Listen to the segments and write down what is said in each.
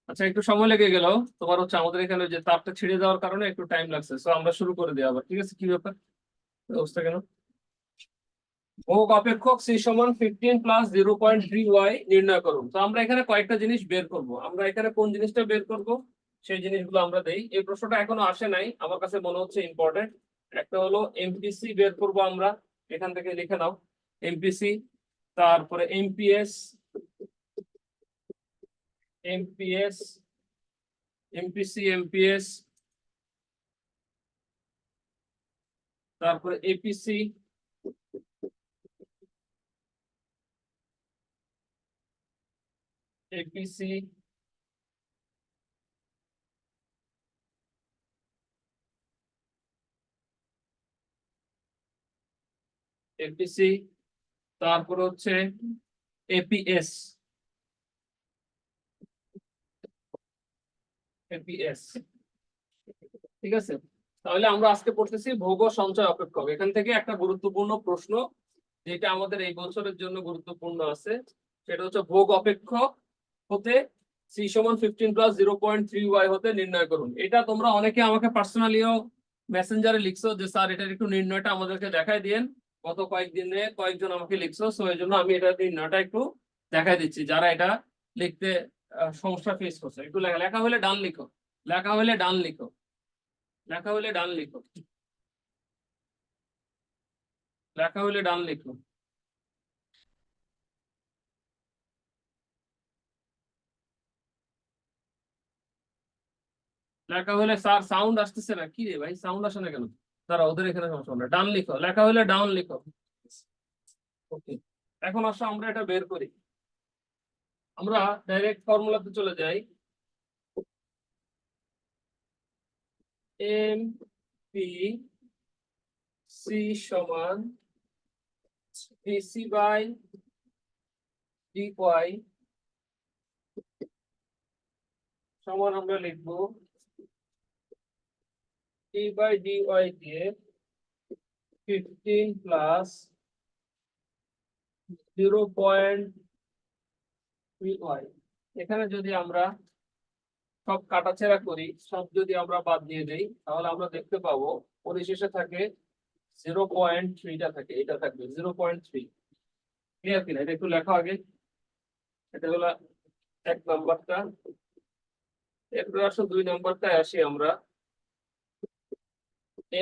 আচ্ছা, একটু সময় লেগে গেল। তোমার হচ্ছে আমাদের এখানে যে তারটা ছিঁড়ে যাওয়ার কারণে একটু টাইম লাগছে, তো আমরা শুরু করে দিই আবার। ঠিক আছে, কি ব্যাপার, অবস্থা কেন? ভোগ অপেক্ষক সি সমান 15 + 0.3y নির্ণয় করুন। তো আমরা এখানে কয়েকটা জিনিস বের করব। আমরা এখানে কোন জিনিসটা বের করব সেই জিনিসগুলো আমরা দেই। এই প্রশ্নটা এখনো আসে নাই, আমার কাছে মনে হচ্ছে ইম্পর্টেন্ট। একটা হলো এমপিসি বের করব আমরা, এখান থেকে লিখে নাও এমপিসি। তারপরে এমপিএস, এমপিএস, এমপিসি, এমপিএস, তারপরে এপিসি, এপিসি, এপিসি, তারপরে হচ্ছে এপিএস, এপিএস। ঠিক আছে, তাহলে আমরা আজকে পড়তেছি ভোগ ও সঞ্চয় অপেক্ষক। এখান থেকে একটা গুরুত্বপূর্ণ প্রশ্ন যেটা আমাদের এই বছরের জন্য গুরুত্বপূর্ণ আছে, সেটা হচ্ছে ভোগ অপেক্ষক হতে সি সমান 15 + 0.3y হতে নির্ণয় করুন। এটা তোমরা অনেকে আমাকে পার্সোনালিও মেসেঞ্জারে লিখছো যে স্যার এটার একটু নির্ণয়টা আমাদেরকে দেখাই দিয়েন। গত কয়েকদিনে কয়েকজন আমাকে লিখছো, সো এই জন্য আমি এটা নির্ণয়টা একটু দেখাই দিচ্ছি। যারা এটা লিখতে সমস্যা ফেস করছে, একটু লেখা লেখা হলে ডান লিখো, লেখা হলে ডান লিখো, লেখা হলে ডান লিখো, লেখা হলে ডান লিখো। লেখা হলে স্যার সাউন্ড আসতেছে না, কি রে ভাই সাউন্ড আসে না কেন? তারা ওদের এখানে সমস্যা না, ডান লিখো, লেখা হলে ডাউন লিখো। ওকে, এখন আসো আমরা এটা বের করি। আমরা ডাইরেক্ট ফর্মুলাতে চলে যাই। এম পি সি সমান ডিসি বাই ডিওয়াই সমান আমরা লিখবো ডি বাই ডিওয়াই দিয়ে 15 + 0.3y। এখানে যদি আমরা সব কাটাছেঁড়া করি, সব যদি আমরা বাদ দিয়ে দেই, তাহলে আমরা দেখতে পাবো পরিশেষে থাকে 0.3টা থাকে, এটা থাকবে 0.3। ক্লিয়ার কিনা? এটা একটু লেখা আগে। এটা হলো 1 নম্বরটা। এরপর আসো 2 নম্বরটায় আসি আমরা।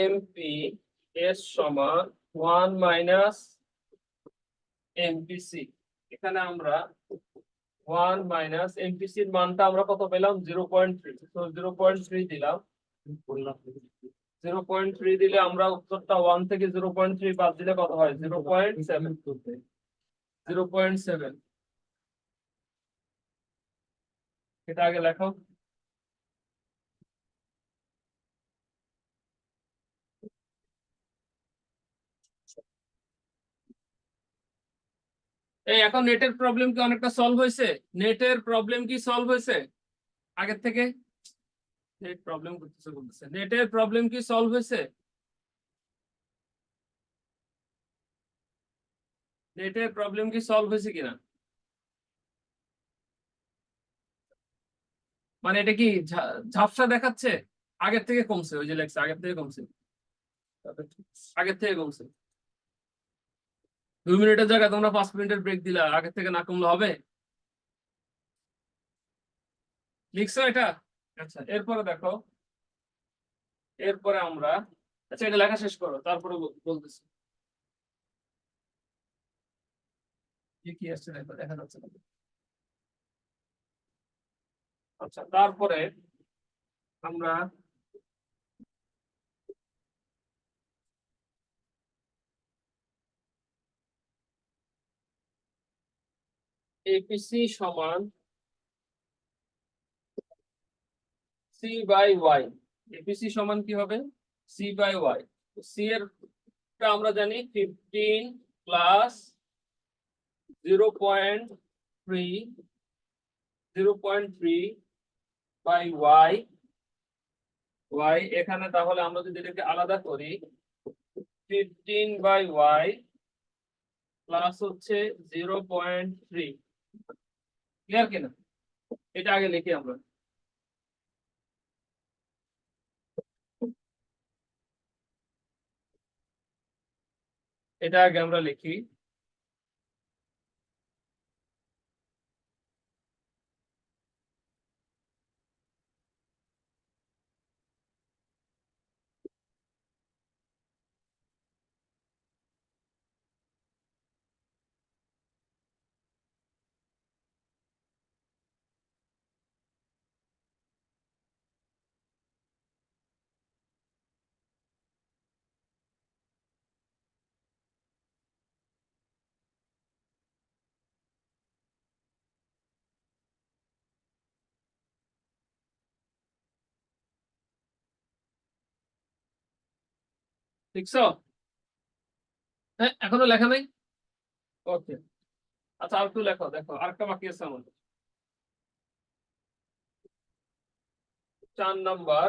এমপি এস সমান 1 - এমপিসি। এখানে আমরা 1 - এমপিসির মানটা আমরা কত পেলাম? 0.3। তো 0.3 দিলাম। 0.3 দিলে আমরা উত্তরটা 1 থেকে 0.3 বাদ দিলে কত হয়? 0.7। 0.7, এটা আগে লেখো। এই এখন নেটের প্রবলেম কি অনেকটা সলভ হয়েছে? নেটের প্রবলেম কি সলভ হয়েছে আগের থেকে? নেট প্রবলেম করতেছে বলতেছে, নেটের প্রবলেম কি সলভ হয়েছে? নেটের প্রবলেম কি সলভ হয়েছে কিনা? মানে এটা কি ঝাপসা দেখাচ্ছে? আগের থেকে কমছে, ওই যে লেখছে আগের থেকে কমছে, আগের থেকে কমছে। 2 মিনিটের জায়গায় তোমরা 5 মিনিটের ব্রেক দিলা, আগের থেকে না কমলে হবে? লিখছো এটা? আচ্ছা, এরপরে দেখো। এরপরে আমরা, আচ্ছা এটা লেখা শেষ করো, তারপরে বলতেছি কি কি আসছে। দেখো, দেখা যাচ্ছে না। আচ্ছা, তারপরে আমরা এপিসি সমান সি বাই ওয়াই। এপিসি সমান কি হবে? C by Y. সি এর টা আমরা জানি 15 + 0.3, 0.3 বাই ওয়াই। ওয়াই এখানে তাহলে আমরা যদি এটাকে আলাদা করি, 15/y প্লাস হচ্ছে 0.3। ক্লিয়ার কিনা? এটা আগে লিখি আমরা। এটা আগে আমরা লিখি। লিখছো? হ্যাঁ, এখনো লেখা নাই? ওকে, আচ্ছা আর একটু লেখো, দেখো আরেকটা বাকি আছে আমাদের। 4 নাম্বার,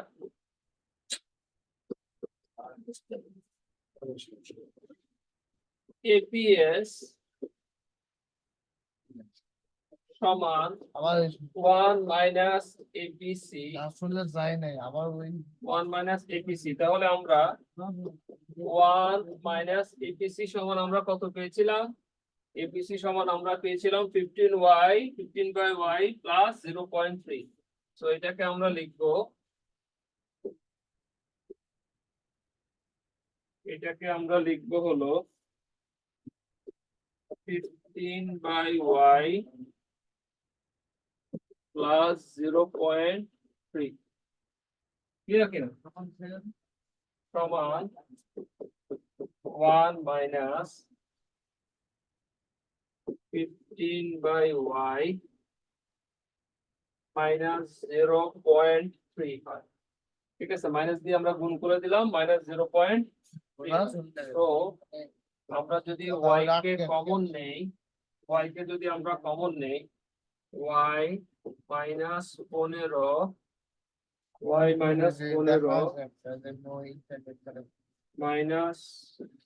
এপিএস সমান আবার 1 মাইনাস এপিসি, আসলে যায় নাই আবার ওই 1 মাইনাস এপিসি। তাহলে আমরা 1 মাইনাস এপিসি সমান আমরা কত পেয়েছিলাম? এপিসি সমান আমরা পেয়েছিলাম 15y, 15/y প্লাস 0.3। সো এটাকে আমরা লিখবো, হলো 15/y প্লাস 0.3, ক্লিয়ার কিনা? সমান 1 মাইনাস 15/y মাইনাস 0.3 হয়। ঠিক আছে, মাইনাস দিয়ে আমরা গুণ করে দিলাম, মাইনাস 0.3। তো আমরা যদি y কে কমন নেই, y কে যদি আমরা কমন নেই, y minus 15, y minus 15 minus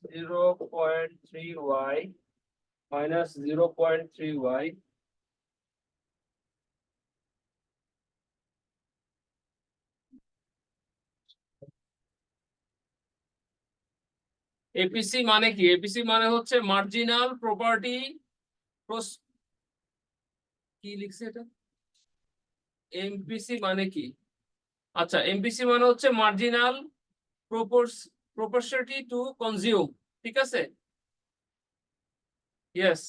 0.3y minus 0.3y APC মানে কি? এপিসি মানে হচ্ছে মার্জিনাল প্রপার্টি, কি লিখছে এটা? এমপিসি মানে কি? আচ্ছা, এমপিসি মানে হচ্ছে মার্জিনাল প্রপোর্শনালিটি টু কনজিউম, ঠিক আছে? ইয়েস,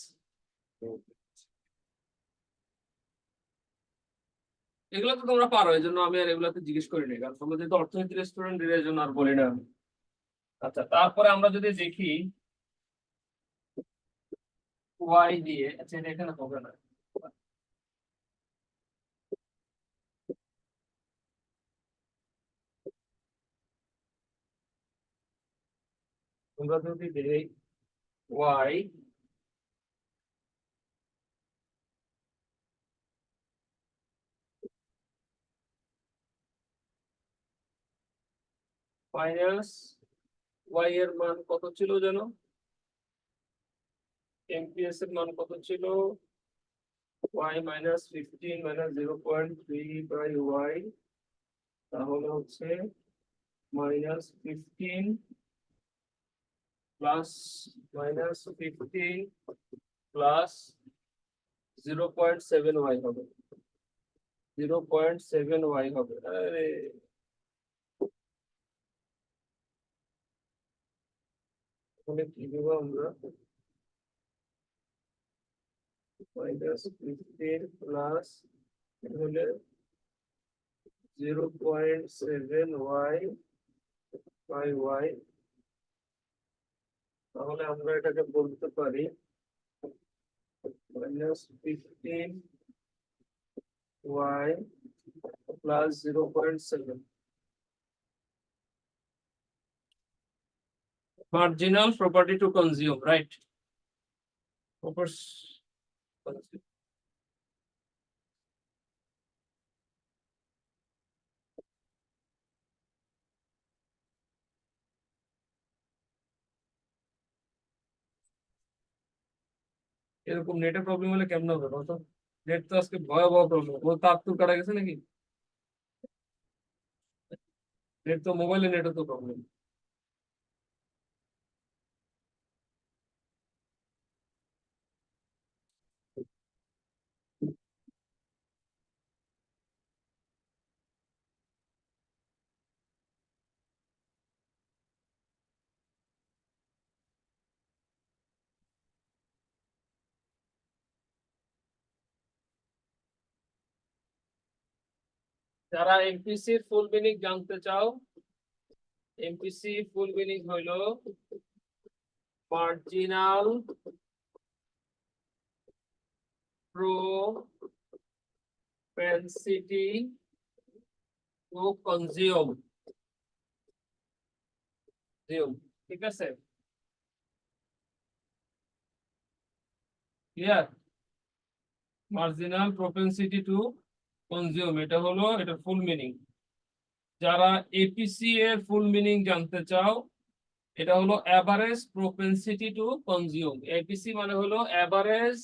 এগুলো তো তোমরা পারো, এই জন্য আমি আর এগুলাতে জিজ্ঞেস করি না, কারণ তোমরা যেহেতু অর্থনীতির স্টুডেন্ট, এর জন্য আর বলি না। আচ্ছা, তারপরে আমরা যদি দেখি ওয়াই দিয়ে, আচ্ছা এটা এখানে হবে না, তোমরা যদি দেখি ওয়াই মাইনাস ওয়াই এর মান কত ছিল যেন? এমপিএস এর মান কত ছিল? y মাইনাস 15 মাইনাস 0.3/y, তাহলে হচ্ছে minus 15 plus minus 15 plus 0.7y হবে, 0.7y হবে। আরে তাহলে কি দেবো আমরা? মাইনাস 15 প্লাস হলে 0.7y বাই y, তাহলে আমরা এটাকে বলতে পারি minus 15y plus 0.7, marginal property to consume, right? এরকম নেটের প্রবলেম হলে কেমন হবে বলতো? নেট তো আজকে ভয়াবহ প্রবলেম, ও তার তুর কাটা গেছে নাকি? নেট তো মোবাইলে, নেটও তো প্রবলেম। যারা এমপিসির ফুল মিনিং জানতে চাও, এমপিসি ফুল মিনিং হইল মার্জিনাল propensity to consume, ঠিক আছে? Clear? Marginal propensity to consume, এটা হলো এটার ফুল মিনিং। যারা এপিসি এর ফুল মিনিং জানতে চাও, এটা হলো average propensity to consume. APC মানে হলো অ্যাভারেজ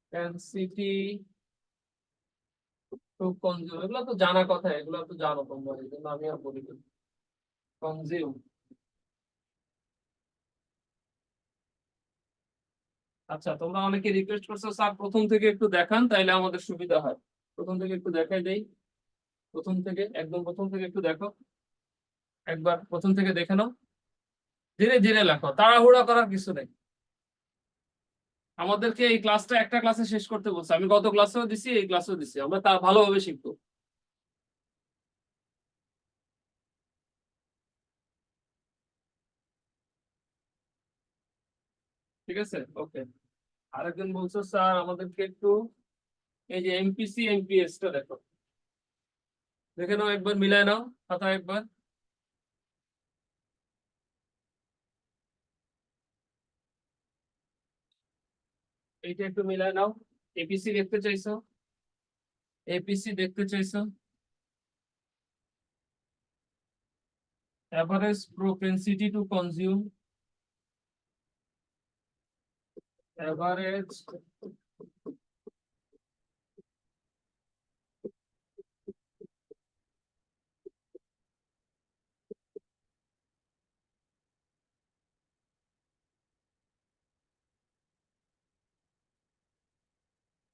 propensity টু কনজিউম। এগুলো তো জানা কথা, এগুলো তো জানো তোমরা, এই জন্য আমি আর বলি কনজিউম। আচ্ছা, তোমরা অনেকে রিকোয়েস্ট করছো স্যার প্রথম থেকে একটু দেখান, তাইলে আমাদের সুবিধা হয়। প্রথম থেকে একটু দেখাই দেই, প্রথম থেকে একদম প্রথম থেকে একটু দেখো, একবার প্রথম থেকে দেখে নাও, ধীরে ধীরে লেখো, তাড়াহুড়া করার কিছু নেই। আমাদেরকে এই ক্লাসটা একটা ক্লাসে শেষ করতে বলছে, আমি গত ক্লাসেও দিছি, এই ক্লাসেও দিছি, আমরা তা ভালোভাবে শিখবো। ঠিক আছে, ওকে। আরেকজন বলছো স্যার আমাদেরকে একটু এই যে এমপিসি এমপিএস টা দেখো, দেখে নাও একবার, মিলায় নাও খাতা একবার। এইটা একটু মিলায় নাও। এপিসি দেখতে চাইছো, এপিসি দেখতে চাইছো, average propensity to consume, average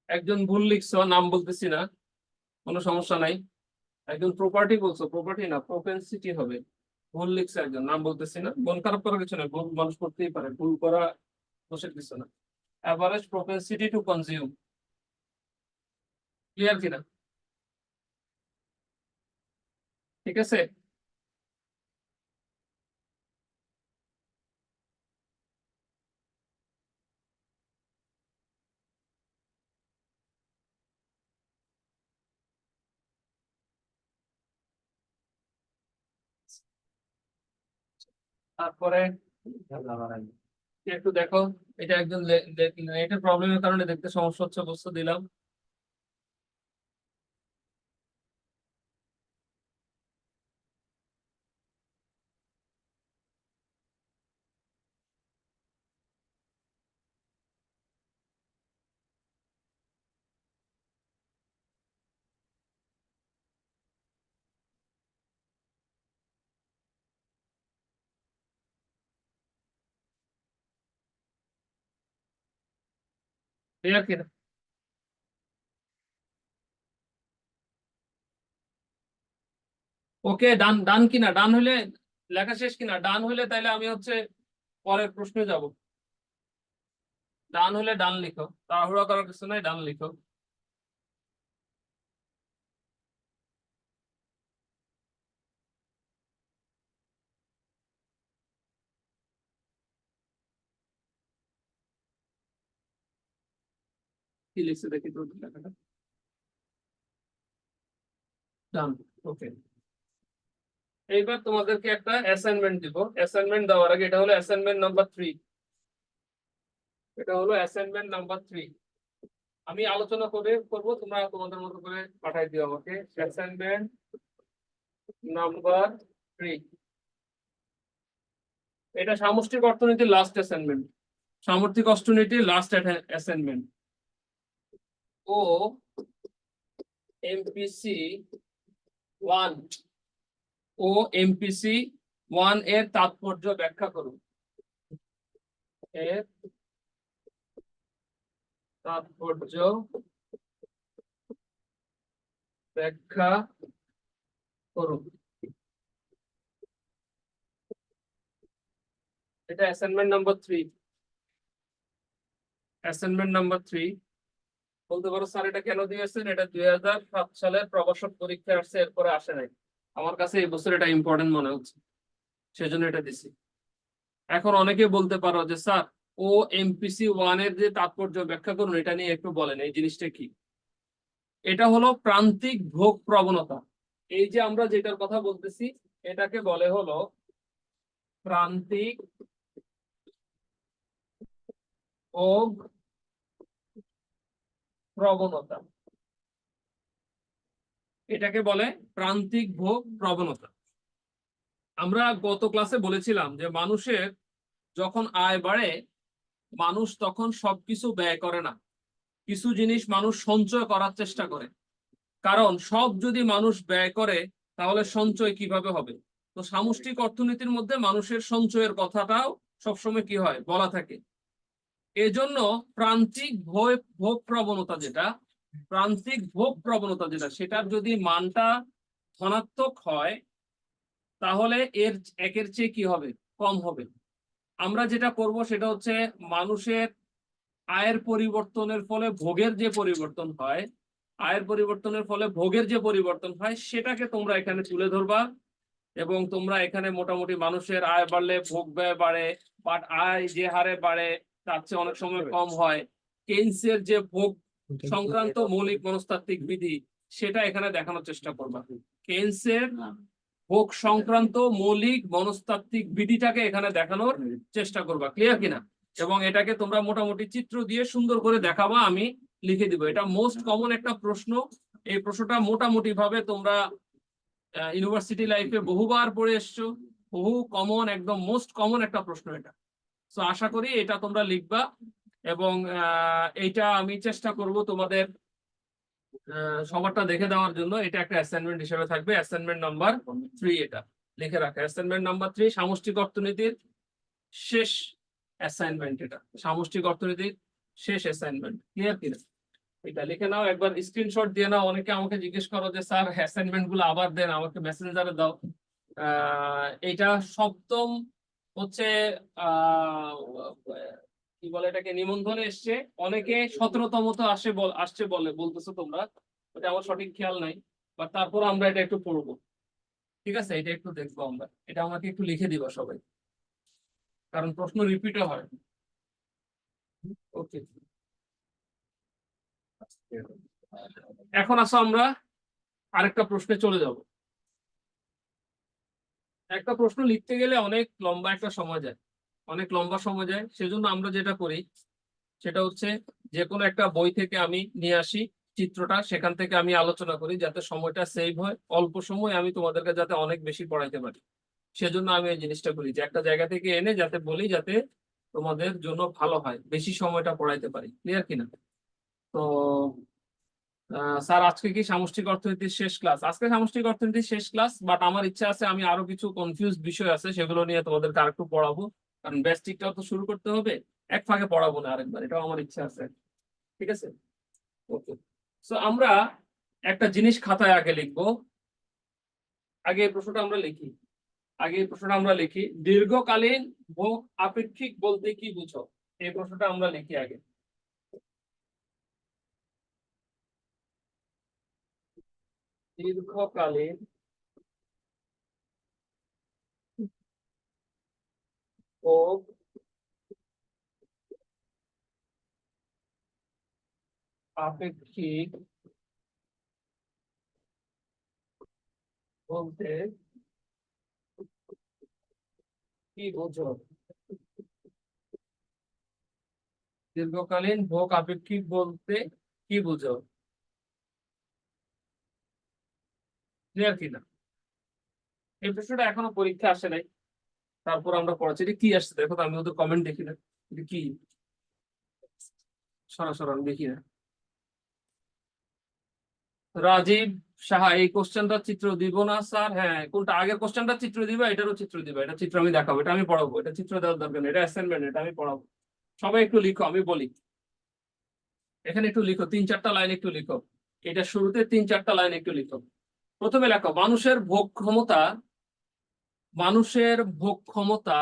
একজন ভুল লিখছো, নাম বলতেছি না, কোনো সমস্যা নাই। একজন প্রপার্টি বলছো, প্রপার্টি না প্রপেন্সিটি হবে, ভুল লিখছে একজন, নাম বলতেছি না। মন খারাপ করার কিছু নেই, ভুল মানুষ করতেই পারে, ভুল করা দোষের কিছু না। Average propensity to consume, clear কিনা? ঠিক আছে, তারপরে একটু দেখো, এটা একজন নেটের প্রবলেমের কারণে দেখতে সমস্যা হচ্ছে, বস্তু দিলাম। ক্লিয়ার কিনা? ওকে, ডান, ডান কিনা? ডান হলে লেখা শেষ কিনা? ডান হলে তাইলে আমি হচ্ছে পরের প্রশ্নে যাব। ডান হলে ডান লিখো, তাড়াহুড়া করার কিছু নাই, ডান লিখো। কি লিখছে দেখি তো লেখাটা। ডান, ওকে। এইবার তোমাদেরকে একটা অ্যাসাইনমেন্ট দিব। অ্যাসাইনমেন্ট দেওয়ার আগে, এটা হলো অ্যাসাইনমেন্ট নাম্বার 3, এটা হলো অ্যাসাইনমেন্ট নাম্বার 3। আমি আলোচনা করে করবো, তোমরা তোমাদের মতো করে পাঠাই দিও আমাকে। অ্যাসাইনমেন্ট নাম্বার 3, এটা সামষ্টিক অর্থনীতির লাস্ট অ্যাসাইনমেন্ট, সামষ্টিক অর্থনীতির লাস্ট অ্যাসাইনমেন্ট। ও এমপিসি 1, ও এমপিসি 1 এর তাৎপর্য ব্যাখ্যা করুন। এর তাৎপর্য ব্যাখ্যা করুন। এটা অ্যাসাইনমেন্ট নাম্বার 3। Assignment number 3। বলতে পারো স্যার এটা কেন দিয়েছেন, এটা 2007 সালের প্রবেশক পরীক্ষা আসছে, এরপরে আসে নাই। আমার কাছে এই বছর এটা ইম্পর্টেন্ট মনে হচ্ছে, সেজন্য এটা দিছি। এখন অনেকে বলতে পারো যে স্যার ও এমপিসি 1 এর যে তাৎপর্য ব্যাখ্যা করুন, এটা নিয়ে একটু বলেন এই জিনিসটা কি। এটা হলো প্রান্তিক ভোগ প্রবণতা। এই যে আমরা যেটার কথা বলতেছি এটাকে বলে হলো প্রান্তিক ভোগ প্রবণতা। এটাকে বলে প্রান্তিক ভোগ প্রবণতা। আমরা গত ক্লাসে বলেছিলাম যে মানুষের যখন আয় বাড়ে মানুষ তখন সবকিছু ব্যয় করে না, কিছু জিনিস মানুষ সঞ্চয় করার চেষ্টা করে। কারণ সব যদি মানুষ ব্যয় করে তাহলে সঞ্চয় কিভাবে হবে। তো সামষ্টিক অর্থনীতির মধ্যে মানুষের সঞ্চয়ের কথাটাও সবসময় কি হয় বলা থাকে। এজন্য প্রান্তিক ভোগ প্রবণতা যেটা, প্রান্তিক ভোগ প্রবণতা যেটা, সেটার যদি মানটা ধনাত্মক হয় তাহলে এর একের চেয়ে কি হবে, কম হবে। আমরা যেটা করব সেটা হচ্ছে মানুষের আয়ের পরিবর্তনের ফলে ভোগের যে পরিবর্তন হয়, আয়ের পরিবর্তনের ফলে ভোগের যে পরিবর্তন হয় সেটাকে তোমরা এখানে তুলে ধরবা। এবং তোমরা এখানে মোটামুটি মানুষের আয় বাড়লে ভোগ ব্যয় বাড়ে, বাট আয় যে হারে বাড়ে তার চেয়ে অনেক সময় কম হয়। কেইনসের যে ভোগ সংক্রান্ত মৌলিক মনস্তাত্ত্বিক বিধি সেটা এখানে দেখানোর চেষ্টা করবা। কেইনসের ভোগ সংক্রান্ত মৌলিক মনস্তাত্ত্বিক বিধিটাকে এখানে দেখানোর চেষ্টা করবা। ক্লিয়ার কিনা? এবং এটাকে তোমরা মোটামুটি চিত্র দিয়ে সুন্দর করে দেখাবা, আমি লিখে দিব। এটা মোস্ট কমন একটা প্রশ্ন। এই প্রশ্নটা মোটামুটি ভাবে তোমরা ইউনিভার্সিটি লাইফে বহুবার পড়ে এসছো, বহু কমন, একদম মোস্ট কমন একটা প্রশ্ন এটা। তো আশা করি এটা তোমরা লিখবা। এবং এইটা আমি চেষ্টা করব তোমাদের সবারটা দেখে দেওয়ার জন্য। এটা একটা অ্যাসাইনমেন্ট হিসেবে থাকবে, অ্যাসাইনমেন্ট নাম্বার 3। এটা লিখে রাখা, অ্যাসাইনমেন্ট নাম্বার 3 সামষ্টিক অর্থনীতির শেষ অ্যাসাইনমেন্ট। এটা সামষ্টিক অর্থনীতির শেষ অ্যাসাইনমেন্ট। ক্লিয়ার কিনা? এটা লিখে নাও, একবার স্ক্রিনশট দিয়ে নাও। অনেকে আমাকে জিজ্ঞেস করো যে স্যার অ্যাসাইনমেন্ট গুলো আবার দেন, আমাকে মেসেঞ্জারে দাও। এটা সপ্তম হচ্ছে আহ কি বলে এটাকে, নিবন্ধনে এসছে। অনেকে 17তম তো আসছে বলতেছো তোমরা, এটা আমার সঠিক খেয়াল নাই। বাট তারপর আমরা এটা একটু পড়বো, ঠিক আছে? এটা একটু দেখবো আমরা। এটা আমাকে একটু লিখে দিবা সবাই, কারণ প্রশ্ন রিপিটও হয়। ওকে, এখন আসো আমরা আরেকটা প্রশ্নে চলে যাব। একটা প্রশ্ন লিখতে গেলে অনেক লম্বা একটা সময় যায়, অনেক লম্বা সময় যায়। সেজন্য আমরা যেটা করি সেটা হচ্ছে যে কোনো একটা বই থেকে আমি নিয়ে আসি চিত্রটা, সেখান থেকে আমি আলোচনা করি যাতে সময়টা সেভ হয়, অল্প সময় আমি তোমাদেরকে যাতে অনেক বেশি পড়াইতে পারি। সেজন্য আমি এই জিনিসটা করি যে একটা জায়গা থেকে এনে যাতে বলি যাতে তোমাদের জন্য ভালো হয়, বেশি সময়টা পড়াইতে পারি। ক্লিয়ার কিনা? তো স্যার আজকে কি সামষ্টিক অর্থনীতির শেষ ক্লাস? আজকে সামষ্টিক অর্থনীতির শেষ ক্লাস, বাট আমার ইচ্ছা আছে আমি আরো কিছু কনফিউজ বিষয় আছে সেগুলো নিয়ে তোমাদেরকে আরেকটু পড়াবো। কারণ বেসিকটাও তো শুরু করতে হবে, এক ফাঁকে পড়াবো না আরেকবার, এটাও আমার ইচ্ছা আছে। ঠিক আছে? ওকে। সো আমরা একটা জিনিস খাতায় আগে লিখবো। আগে এই প্রশ্নটা আমরা লিখি। দীর্ঘকালীন ভোগ আপেক্ষিক বলতে কি বুঝো? এই প্রশ্নটা আমরা লিখি আগে। দীর্ঘকালীন ভোগ আপেক্ষিক বলতে কি বুঝো? দীর্ঘকালীন ভোগ আপেক্ষিক বলতে কি বুঝো? ক্লিয়ার কিনা? এই প্রশ্নটা এখনো পরীক্ষা আসে নাই, তারপর আমরা পড়াচ্ছি। এটা কি আসছে দেখো তো, আমি ওদের কমেন্ট দেখি না। এটা কি? সরাসরি আমি দেখি না। রাজীব সাহা, এই কোশ্চেনটা চিত্র দিব না স্যার? হ্যাঁ, কোনটা আগের কোশ্চেনটা চিত্র দিবা, এটারও চিত্র দিবা। এটা চিত্র আমি দেখাবো, এটা আমি পড়াবো। এটা চিত্র দেওয়ার দরকার নেই, এটা অ্যাসাইনমেন্ট, এটা আমি পড়াবো। সবাই একটু লিখো, আমি বলি। এখানে একটু লিখো, 3-4টা লাইন একটু লিখো। এটা শুরুতে 3-4টা লাইন একটু লিখো। প্রথমে লেখো মানুষের ভোগ ক্ষমতা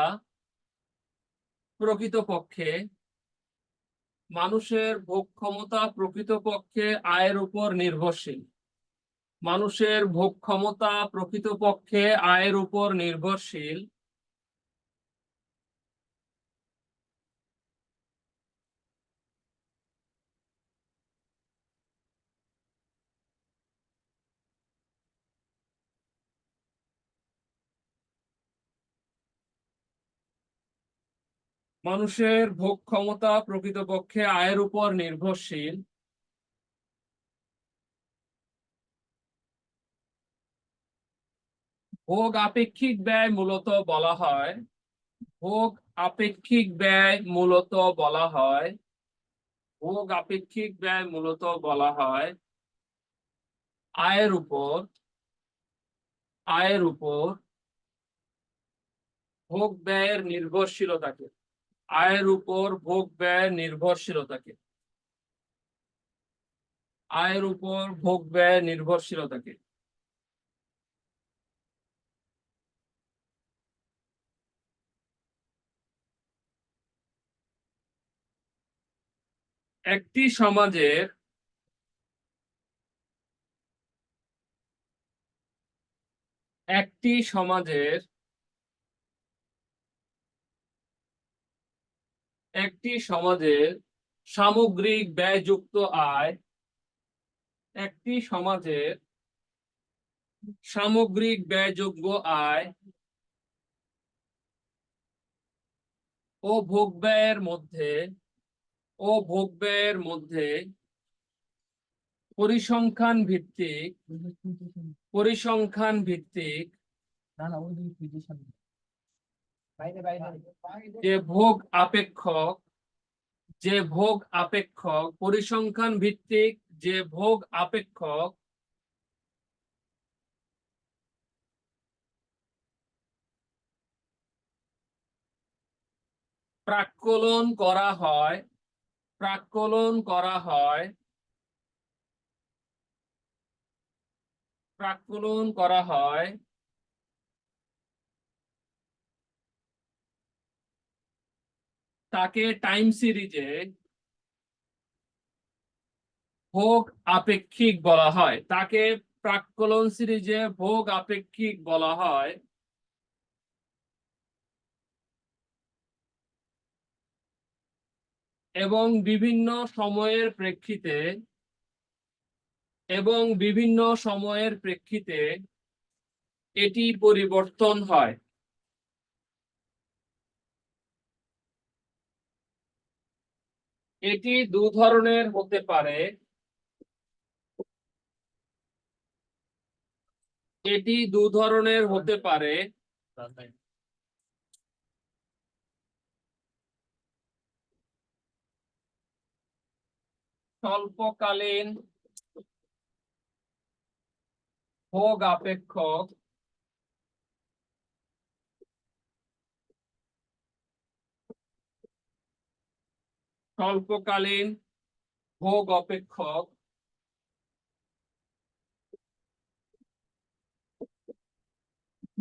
প্রকৃতপক্ষে মানুষের ভোগ ক্ষমতা প্রকৃতপক্ষে আয়ের উপর নির্ভরশীল। মানুষের ভোগ ক্ষমতা প্রকৃতপক্ষে আয়ের উপর নির্ভরশীল। মানুষের ভোগ ক্ষমতা প্রকৃতপক্ষে আয়ের উপর নির্ভরশীল। ভোগ আপেক্ষিক ব্যয় মূলত বলা হয়, ভোগ আপেক্ষিক ব্যয় মূলত বলা হয়, ভোগ আপেক্ষিক ব্যয় মূলত বলা হয় আয়ের উপর, আয়ের উপর ভোগ ব্যয়ের নির্ভরশীলতাকে, আয়ের উপর ভোগ ব্যয়ের নির্ভরশীলতাকে, আয়ের উপর ভোগ ব্যয়ের নির্ভরশীলতাকে। একটি সমাজের, একটি সমাজের, একটি সমাজের সামগ্রিক ব্যয়যুক্ত আয়, একটি সমাজের সামগ্রিক ব্যয়যোগ্য আয় ও ভোগ ব্যয়ের মধ্যে, ও ভোগ ব্যয়ের মধ্যে পরিসংখ্যান ভিত্তিক, পরিসংখ্যান ভিত্তিক না না ওই দুই পিটিশন বাইরে বাইরে যে ভোগ আপেক্ষক, যে ভোগ আপেক্ষক, পরিসংখ্যান ভিত্তিক যে ভোগ আপেক্ষক প্রাক্কলন করা হয়, প্রাক্কলন করা হয়, প্রাক্কলন করা হয় তাকে টাইম সিরিজে ভোগ আপেক্ষিক বলা হয়, তাকে প্রাক্কলন সিরিজে ভোগ আপেক্ষিক বলা হয়। এবং বিভিন্ন সময়ের প্রেক্ষিতে, এবং বিভিন্ন সময়ের প্রেক্ষিতে এটি পরিবর্তন হয়। এটি দু ধরনের হতে পারে, এটি দু ধরনের হতে পারে। স্বল্পকালীন ভোগ আপেক্ষক, স্বল্পকালীন ভোগ অপেক্ষক,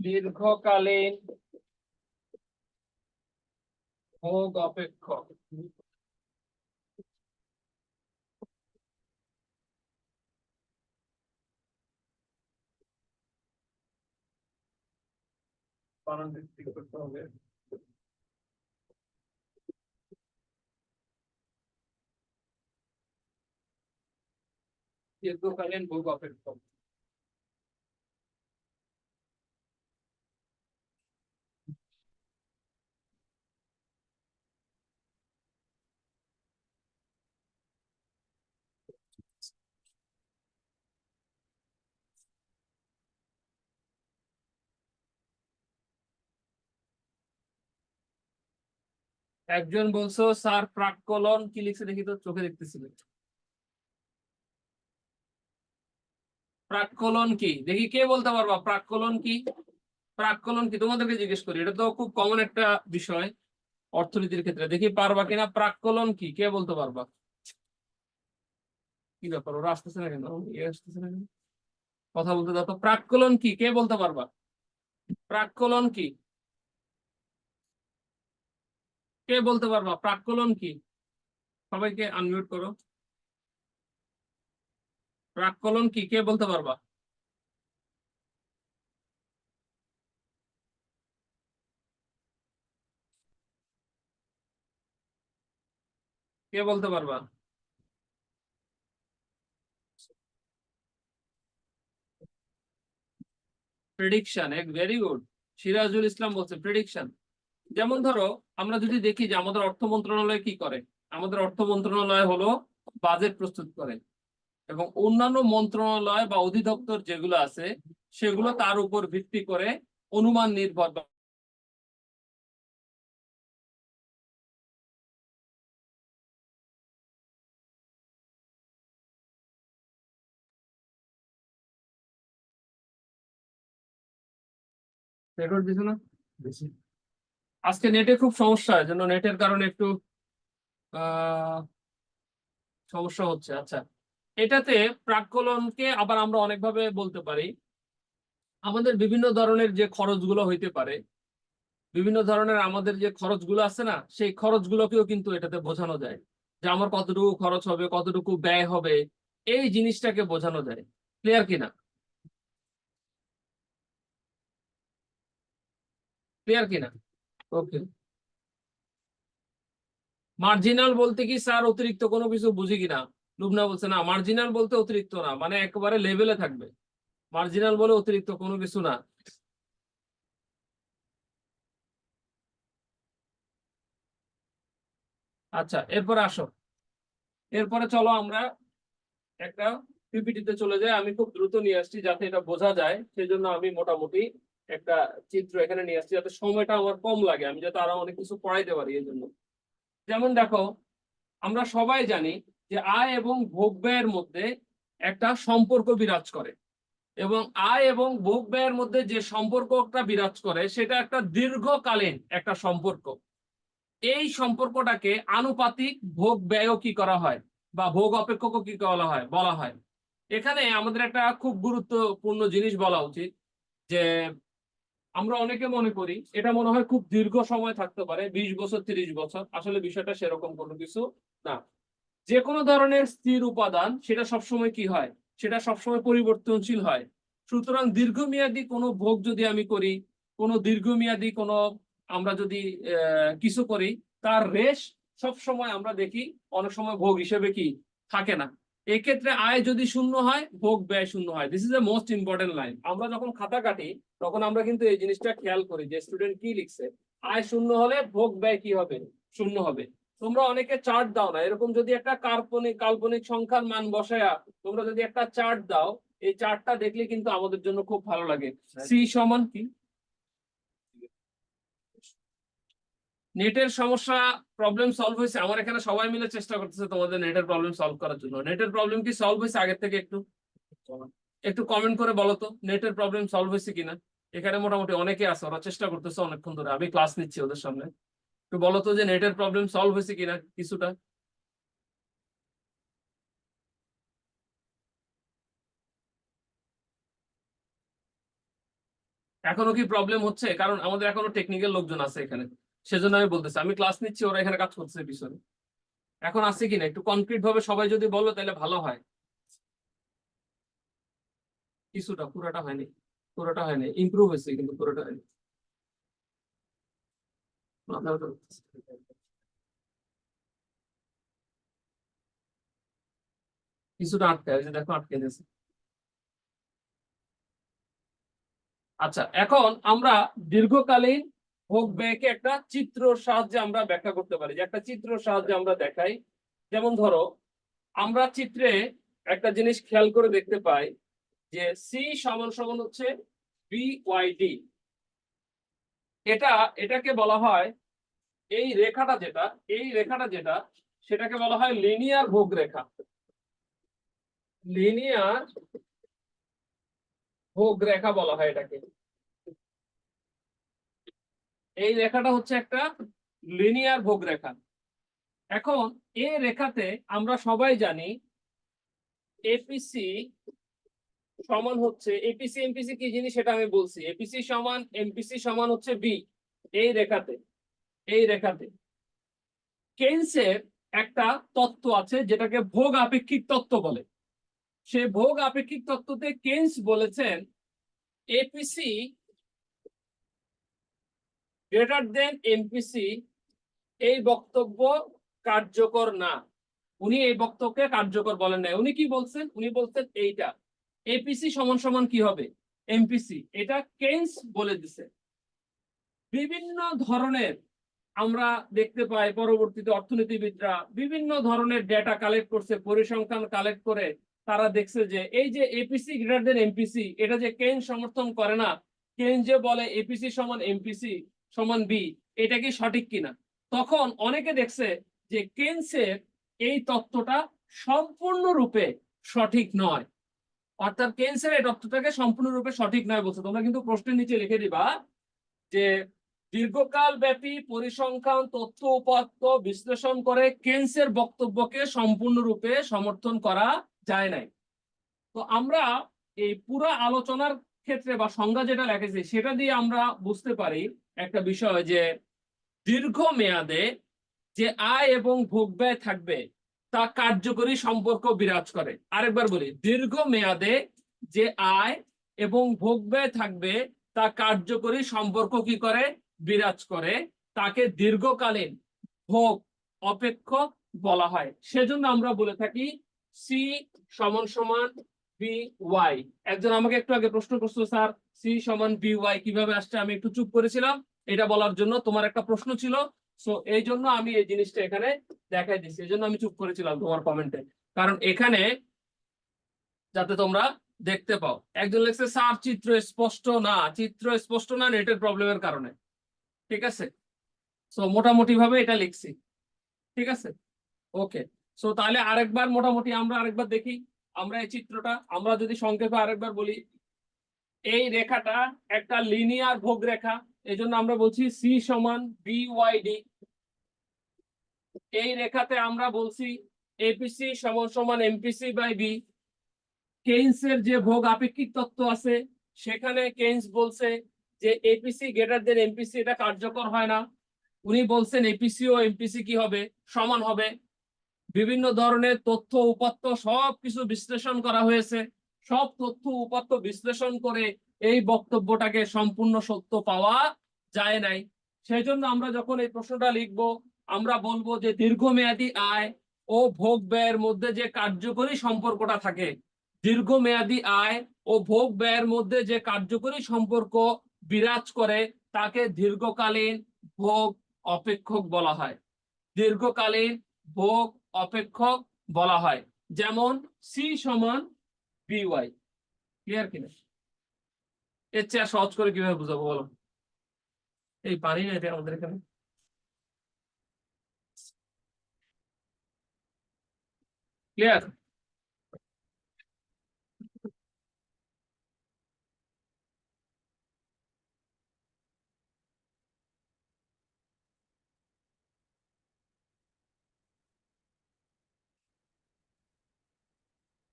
দীর্ঘকালীন ভোগ অপেক্ষক। বানান ঠিক করতে হবে। দীর্ঘকালীন ভোগ অপেক্ষক। একজন বলছো স্যার প্রাক্কলন কি লিখছে দেখি তো, চোখে দেখতেছিলেন। প্রাক্কলন কি দেখি, কে বলতে পারবা প্রাক্কলন কি? প্রাক্কলন কি তোমাদেরকে জিজ্ঞেস করি, এটা তো খুব কমন একটা বিষয় অর্থনীতির ক্ষেত্রে। দেখি পারবা কিনা, প্রাক্কলন কি কে বলতে পারবা? কি ব্যাপার, ওরা আসতেছে না কেন, আসতেছে না কেন? কথা বলতে দাও তো। প্রাক্কলন কি কে বলতে পারবা? প্রাক্কলন কি কে বলতে পারবা? প্রাক্কলন কি? সবাইকে আনমিউট করো। প্রাক্কলন কি কে বলতে পারবা? কে বলতে পারবা? প্রেডিকশন, এক ভেরি গুড। সিরাজুল ইসলাম বলছে প্রেডিকশন। যেমন ধরো আমরা যদি দেখি যে আমাদের অর্থ মন্ত্রণালয় কি করে, আমাদের অর্থ মন্ত্রণালয় হলো বাজেট প্রস্তুত করে, এবং অন্যান্য মন্ত্রণালয় বা অধিদপ্তর যেগুলো আছে সেগুলো তার উপর ভিত্তি করে অনুমান নির্ভর নেটওয়ার্ক দিছে না। আজকে নেটে খুব সমস্যা, জন্য নেটের কারণে একটু আহ সমস্যা হচ্ছে। আচ্ছা, এটাতে প্রাক্কলনকে আবার আমরা অনেকভাবে বলতে পারি। আমাদের বিভিন্ন ধরনের যে খরচগুলো হইতে পারে, বিভিন্ন ধরনের আমাদের যে খরচগুলো আছে না, সেই খরচগুলোকেও কিন্তু এটাতে বোঝানো যায়, যে আমার কতটুকু খরচ হবে, কতটুকু ব্যয় হবে, এই জিনিসটাকে বোঝানো যায়। ক্লিয়ার কিনা? ক্লিয়ার কিনা? ওকে। মার্জিনাল বলতে কি স্যার অতিরিক্ত কোনো কিছু বুঝি কিনা? লুবনা বলছে না, মার্জিনাল বলতে অতিরিক্ত না, মানে একেবারে লেভেলে থাকবে। মার্জিনাল বলে অতিরিক্ত কোনো কিছু না। আচ্ছা, এরপরে আসো, এরপরে চলো আমরা একটা পিপিটিতে চলে যাই। আমি খুব দ্রুত নিয়ে আসছি যাতে এটা বোঝা যায়, সেই জন্য আমি মোটামুটি একটা চিত্র এখানে নিয়ে আসছি যাতে সময়টা আমার কম লাগে, আমি যাতে আরো অনেক কিছু পড়াইতে পারি এই জন্য। যেমন দেখো, আমরা সবাই জানি যে আয় এবং ভোগ ব্যয়ের মধ্যে একটা সম্পর্ক বিরাজ করে, এবং আয় এবং ভোগ ব্যয়ের মধ্যে যে সম্পর্কটা বিরাজ করে সেটা একটা দীর্ঘকালীন একটা সম্পর্ক। এই সম্পর্কটাকে আনুপাতিক ভোগ ব্যয়ও কি করা হয়, বা ভোগ অপেক্ষকও কি বলা হয়। এখানে আমাদের একটা খুব গুরুত্বপূর্ণ জিনিস বলা উচিত, যে আমরা অনেকে মনে করি এটা মনে হয় খুব দীর্ঘ সময় থাকতে পারে, 20 বছর 30 বছর, আসলে বিষয়টা সেরকম কোনো কিছু না। যে কোনো ধরনের স্থির উপাদান সেটা সবসময় কি হয়, সেটা সবসময় পরিবর্তনশীল হয়। সুতরাং দীর্ঘমেয়াদী কোনো ভোগ যদি আমি করি, কোনো দীর্ঘমেয়াদী কোনো আমরা যদি কিছু করি, তার রেশ সব সময় আমরা দেখি অনেক সময় ভোগ হিসেবে কি থাকে না। এক্ষেত্রে আয় যদি শূন্য হয়, ভোগ ব্যয় শূন্য হয়। This is a most important line. আমরা যখন খাতা কাটি তখন আমরা কিন্তু এই জিনিসটা খেয়াল করি যে স্টুডেন্ট কি লিখছে। আয় শূন্য হলে ভোগ ব্যয় কি হবে, শূন্য হবে। তোমরা অনেকে চার্ট দাও না, এরকম যদি একটা কাল্পনিক সংখ্যার মান বসায়া তোমরা যদি একটা চার্ট দাও, এই চার্টটা দেখলে কিন্তু আমাদের জন্য খুব ভালো লাগে। সি সমান কি? নেটের সমস্যা, প্রবলেম সলভ হয়েছে? আমার এখানে সবাই মিলে চেষ্টা করতেছে তোমাদের নেটের প্রবলেম সলভ করার জন্য। নেটের প্রবলেম কি সলভ হয়েছে আগের থেকে? একটু একটু কমেন্ট করে বলো তো নেটের প্রবলেম সলভ হয়েছে কিনা। এখানে মোটামুটি অনেকে আছে, ওরা চেষ্টা করতেছে অনেকক্ষণ ধরে, আমি ক্লাস নিচ্ছি ওদের সামনে। একটু বলো তো যে নেটের প্রবলেম সলভ হয়েছে কিনা কিছুটা। এখনো কি প্রবলেম হচ্ছে? কারণ আমাদের এখনো টেকনিক্যাল লোকজন আছে এখানে, সেজন্য আমি বলতেছি, আমি ক্লাস নিচ্ছি, ওরা এখানে কাজ করছে পিছনে। এখন আছে কিনা একটু কনক্রিট ভাবে সবাই যদি বলো তাহলে ভালো হয়। কিছুটা, পুরোটা হয়নি। পুরোটা হয়নি, ইমপ্রুভ হয়েছে কিন্তু পুরোটা হয়নি। মাথা ব্যথা করতেছে। কিছুটা আটকে আছে, দেখো আটকে গেছে। আচ্ছা, এখন আমরা দীর্ঘকালীন ভোগ ব্যয়কে একটা চিত্রর সাহায্যে আমরা ব্যাখ্যা করতে পারি, যে একটা চিত্রর সাহায্যে আমরা দেখাই। যেমন ধরো আমরা চিত্রে একটা জিনিস খেয়াল করে দেখতে পাই যে সি সমান সমান হচ্ছে বিওয়াইডি। এটাকে বলা হয়, এই রেখাটা যেটা সেটাকে বলা হয় লিনিয়ার ভোগ রেখা। লিনিয়ার ভোগ রেখা বলা হয় এটাকে। এই রেখাটা হচ্ছে একটা লিনিয়ার ভোগ রেখা। এখন এই রেখাতে আমরা সবাই জানি এপিসি সমান হচ্ছে, এপিসি এমপিসি কি জিনিস সেটা আমি বলছি, এপিসি সমান এমপিসি সমান হচ্ছে বি। এই রেখাতে কেইন্সের একটা তত্ত্ব আছে যেটাকে ভোগ আপেক্ষিক তত্ত্ব বলে। সে ভোগ আপেক্ষিক তত্ত্বতে কেইন্স বলেছেন এপিসি গ্রেটার দেন এমপিসি এই বক্তব্য কার্যকর না। উনি এই বক্তব্যকে কার্যকর বলেন না। উনি কি বলছেন? উনি বলছেন এইটা এপিসি সমান সমান কি হবে এমপিসি, এটা কেইন্স বলে দিছে। বিভিন্ন ধরনের আমরা দেখতে পাই পরবর্তীতে অর্থনীতিবিদরা বিভিন্ন ধরনের ডেটা কালেক্ট করছে, পরিসংখ্যান কালেক্ট করে তারা দেখছে যে এই যে এপিসি গ্রেটার দেন এমপিসি এটা যে কেইন্স সমর্থন করে না, কেইন্স যে বলে এপিসি সমান এমপিসি সমান বি, এটা কি সঠিক কিনা। তখন অনেকে দেখছে যে কেইন্সের এই তত্ত্বটা সম্পূর্ণরূপে সঠিক নয়, অর্থাৎ কেইন্সের এই তত্ত্বটাকে সম্পূর্ণরূপে সঠিক নয় বলছে। তোমরা কিন্তু প্রশ্নের নিচে লিখে দিবা যে দীর্ঘকাল ব্যাপী পরিসংখ্যান তথ্য উপাত্ত বিশ্লেষণ করে কেইন্সের বক্তব্যকে সম্পূর্ণরূপে সমর্থন করা যায় নাই। তো আমরা এই পুরো আলোচনার ক্ষেত্রে বা সংজ্ঞা যেটা লেখেছি সেটা দিয়ে আমরা বুঝতে পারি একটা বিষয় যে দীর্ঘ মেয়াদে যে আয় এবং ভোগ ব্যয় থাকবে তা কার্যকরী সম্পর্ক বিরাজ করে। আরেকবার বলি, দীর্ঘ মেয়াদে যে আয় এবং ভোগ ব্যয় থাকবে তা কার্যকরী সম্পর্ক কি করে বিরাজ করে, তাকে দীর্ঘকালীন ভোগ অপেক্ষক বলা হয়। সেজন্য আমরা বলে থাকি সি সমান সমান বি ওয়াই। একজন আমাকে একটু আগে প্রশ্ন করছো, স্যার সি সমান বি ওয়াই কিভাবে আসছে, আমি একটু চুপ করেছিলাম এটা বলার জন্য। তোমার একটা প্রশ্ন ছিল, সো এই জন্য আমি এই জিনিসটা এখানে দেখাই দিচ্ছি, এই জন্য আমি চুপ করেছিলাম তোমার কমেন্টে, কারণ এখানে যাতে তোমরা দেখতে পাও। একজন লিখছে স্যার চিত্র স্পষ্ট না, চিত্র স্পষ্ট না নেটের প্রবলেমের কারণে। ঠিক আছে, সো মোটামুটি ভাবে এটা লিখছি। ঠিক আছে, ওকে। সো তাহলে আরেকবার মোটামুটি আমরা আরেকবার দেখি। আমরা এই চিত্রটা আমরা যদি সংক্ষেপে আরেকবার বলি, এই রেখাটা একটা লিনিয়ার ভোগ রেখা, এই জন্য আমরা বলছি সি সমান বি ওয়াই ডি। এই রেখাতে আমরা বলছি এপিসি সমান সমান এমপিসি বাই বি। কেইন্সের যে ভোগ আপেক্ষিক তত্ত্ব আছে সেখানে কেইন্স বলছে যে এপিসি গ্রেটার দেন এমপিসি এটা কার্যকর হয় না। উনি বলছেন এপিসি ও এমপিসি কি হবে সমান হবে। বিভিন্ন ধরনের তথ্য উপাত্ত সবকিছু বিশ্লেষণ করা হয়েছে, সব তথ্য উপাত্ত বিশ্লেষণ করে এই বক্তব্যটাকে সম্পূর্ণ সত্য পাওয়া যায় নাই। সেই জন্য আমরা যখন এই প্রশ্নটা লিখব আমরা বলবো যে দীর্ঘমেয়াদী আয় ও ভোগ ব্যয়ের মধ্যে যে কার্যকরী সম্পর্কটা থাকে, দীর্ঘমেয়াদী আয় ও ভোগ ব্যয়ের মধ্যে যে কার্যকরী সম্পর্ক বিরাজ করে তাকে দীর্ঘকালীন ভোগ অপেক্ষক বলা হয়। দীর্ঘকালীন ভোগ অপেক্ষক বলা হয়। যেমন সি সমান বি ওয়াই। ক্লিয়ার কিনা? এর চেয়ে সহজ করে কিভাবে বুঝাবো বলো? এই পারি না এটা আমাদের এখানে। ক্লিয়ার?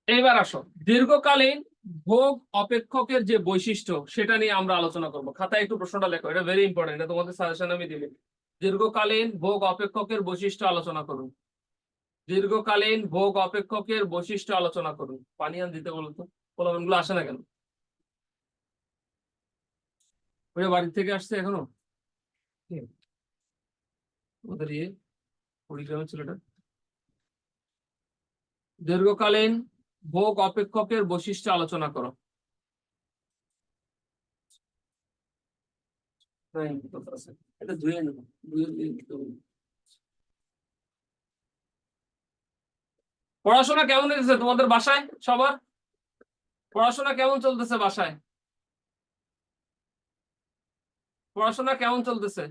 এইবার আসো দীর্ঘকালীন ভোগ অপেক্ষকের যে বৈশিষ্ট্য সেটা নিয়ে আমরা আলোচনা করব। খাতায় একটু প্রশ্নটা লেখো, এটা ভেরি ইম্পর্টেন্ট, এটা তোমাদের সাজেশন আমি দিলি। দীর্ঘকালীন ভোগ অপেক্ষকের বৈশিষ্ট্য আলোচনা করুন। দীর্ঘকালীন ভোগ অপেক্ষকের বৈশিষ্ট্য আলোচনা করুন। পানি আন দিতে বলতো, প্রলোভনগুলো আসে না কেন? ওই বাড়ি থেকে আসছে এখনো? ওদের ইয়ে কুড়িগ্রামের ছেলেটা। দীর্ঘকালীন ভোগ অপেক্ষকের বৈশিষ্ট্য আলোচনা করো। এটা ধুয়ে নেব, পড়াশোনা কেমন চলতেছে তোমাদের বাসায় সবার? পড়াশোনা কেমন চলতেছে বাসায়? পড়াশোনা কেমন চলতেছে?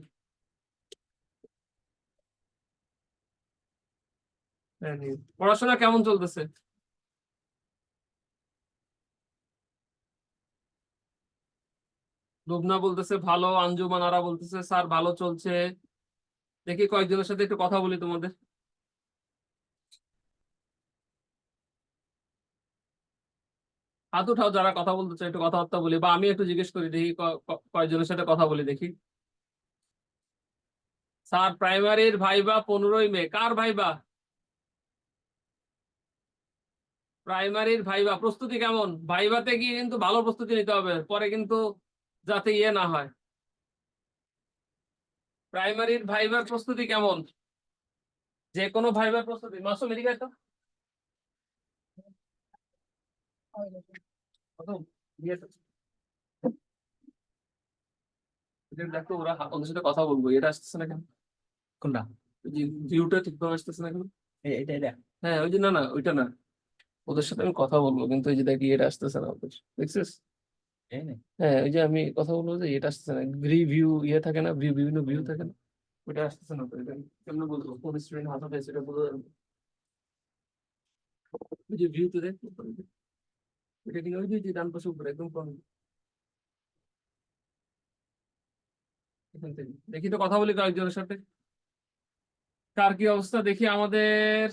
পড়াশোনা কেমন চলতেছে? লুবনা বলতেছে ভালো, আঞ্জুমান আরা বলতেছে স্যার ভালো চলছে। দেখি কয়েকজনের সাথে একটু কথা বলি তোমাদের। হাত উঠাও যারা কথা বলতে চাও, একটু কথাবার্তা বলি, বা আমি একটু জিজ্ঞেস করি দেখি কয়েকজনের সাথে কথা বলি দেখি। স্যার প্রাইমারির ভাইবা 15ই মে। কার ভাইবা? প্রাইমারির ভাইবা প্রস্তুতি কেমন? ভাইভাতে গিয়ে কিন্তু ভালো প্রস্তুতি নিতে হবে, পরে কিন্তু যাতে ইয়ে না হয়। প্রাইমারির ভাইবার প্রস্তুতি কেমন? যে কোনো ভাইবার প্রস্তুতি। মাসুম এদিকে আয় তো। মাসুম, এদিকে আয় তো। দেখো ওরা ওদের সাথে কথা বলবো, এটা আসতেছে না কেন? কোনটা? ওই যে ভিউটা ঠিকভাবে আসতেছে না কেন? এটা হ্যাঁ ওই যে, না না ওইটা না, ওদের সাথে আমি কথা বলবো কিন্তু ওই যে দেখি এটা আসতেছে না ওদের, দেখছিস? এই নে। হ্যাঁ ওই যে আমি কথা বলবো যে এটা আসতেছে না, ভিউ ইয়ে থাকে না, বিভিন্ন ভিউ থাকে না, ওইটা আসতেছে না তো। এটা কেমন বলবো, কোন স্টুডেন্ট হাতে পেয়েছে এটা বলবো। ওই যে ভিউতে দেখ, এটা কিন্তু ওই যে ডান পাশে উপরে একদম কম, এখান থেকে দেখি তো, কথা বলি কয়েকজনের সাথে। কার কি অবস্থা দেখি আমাদের।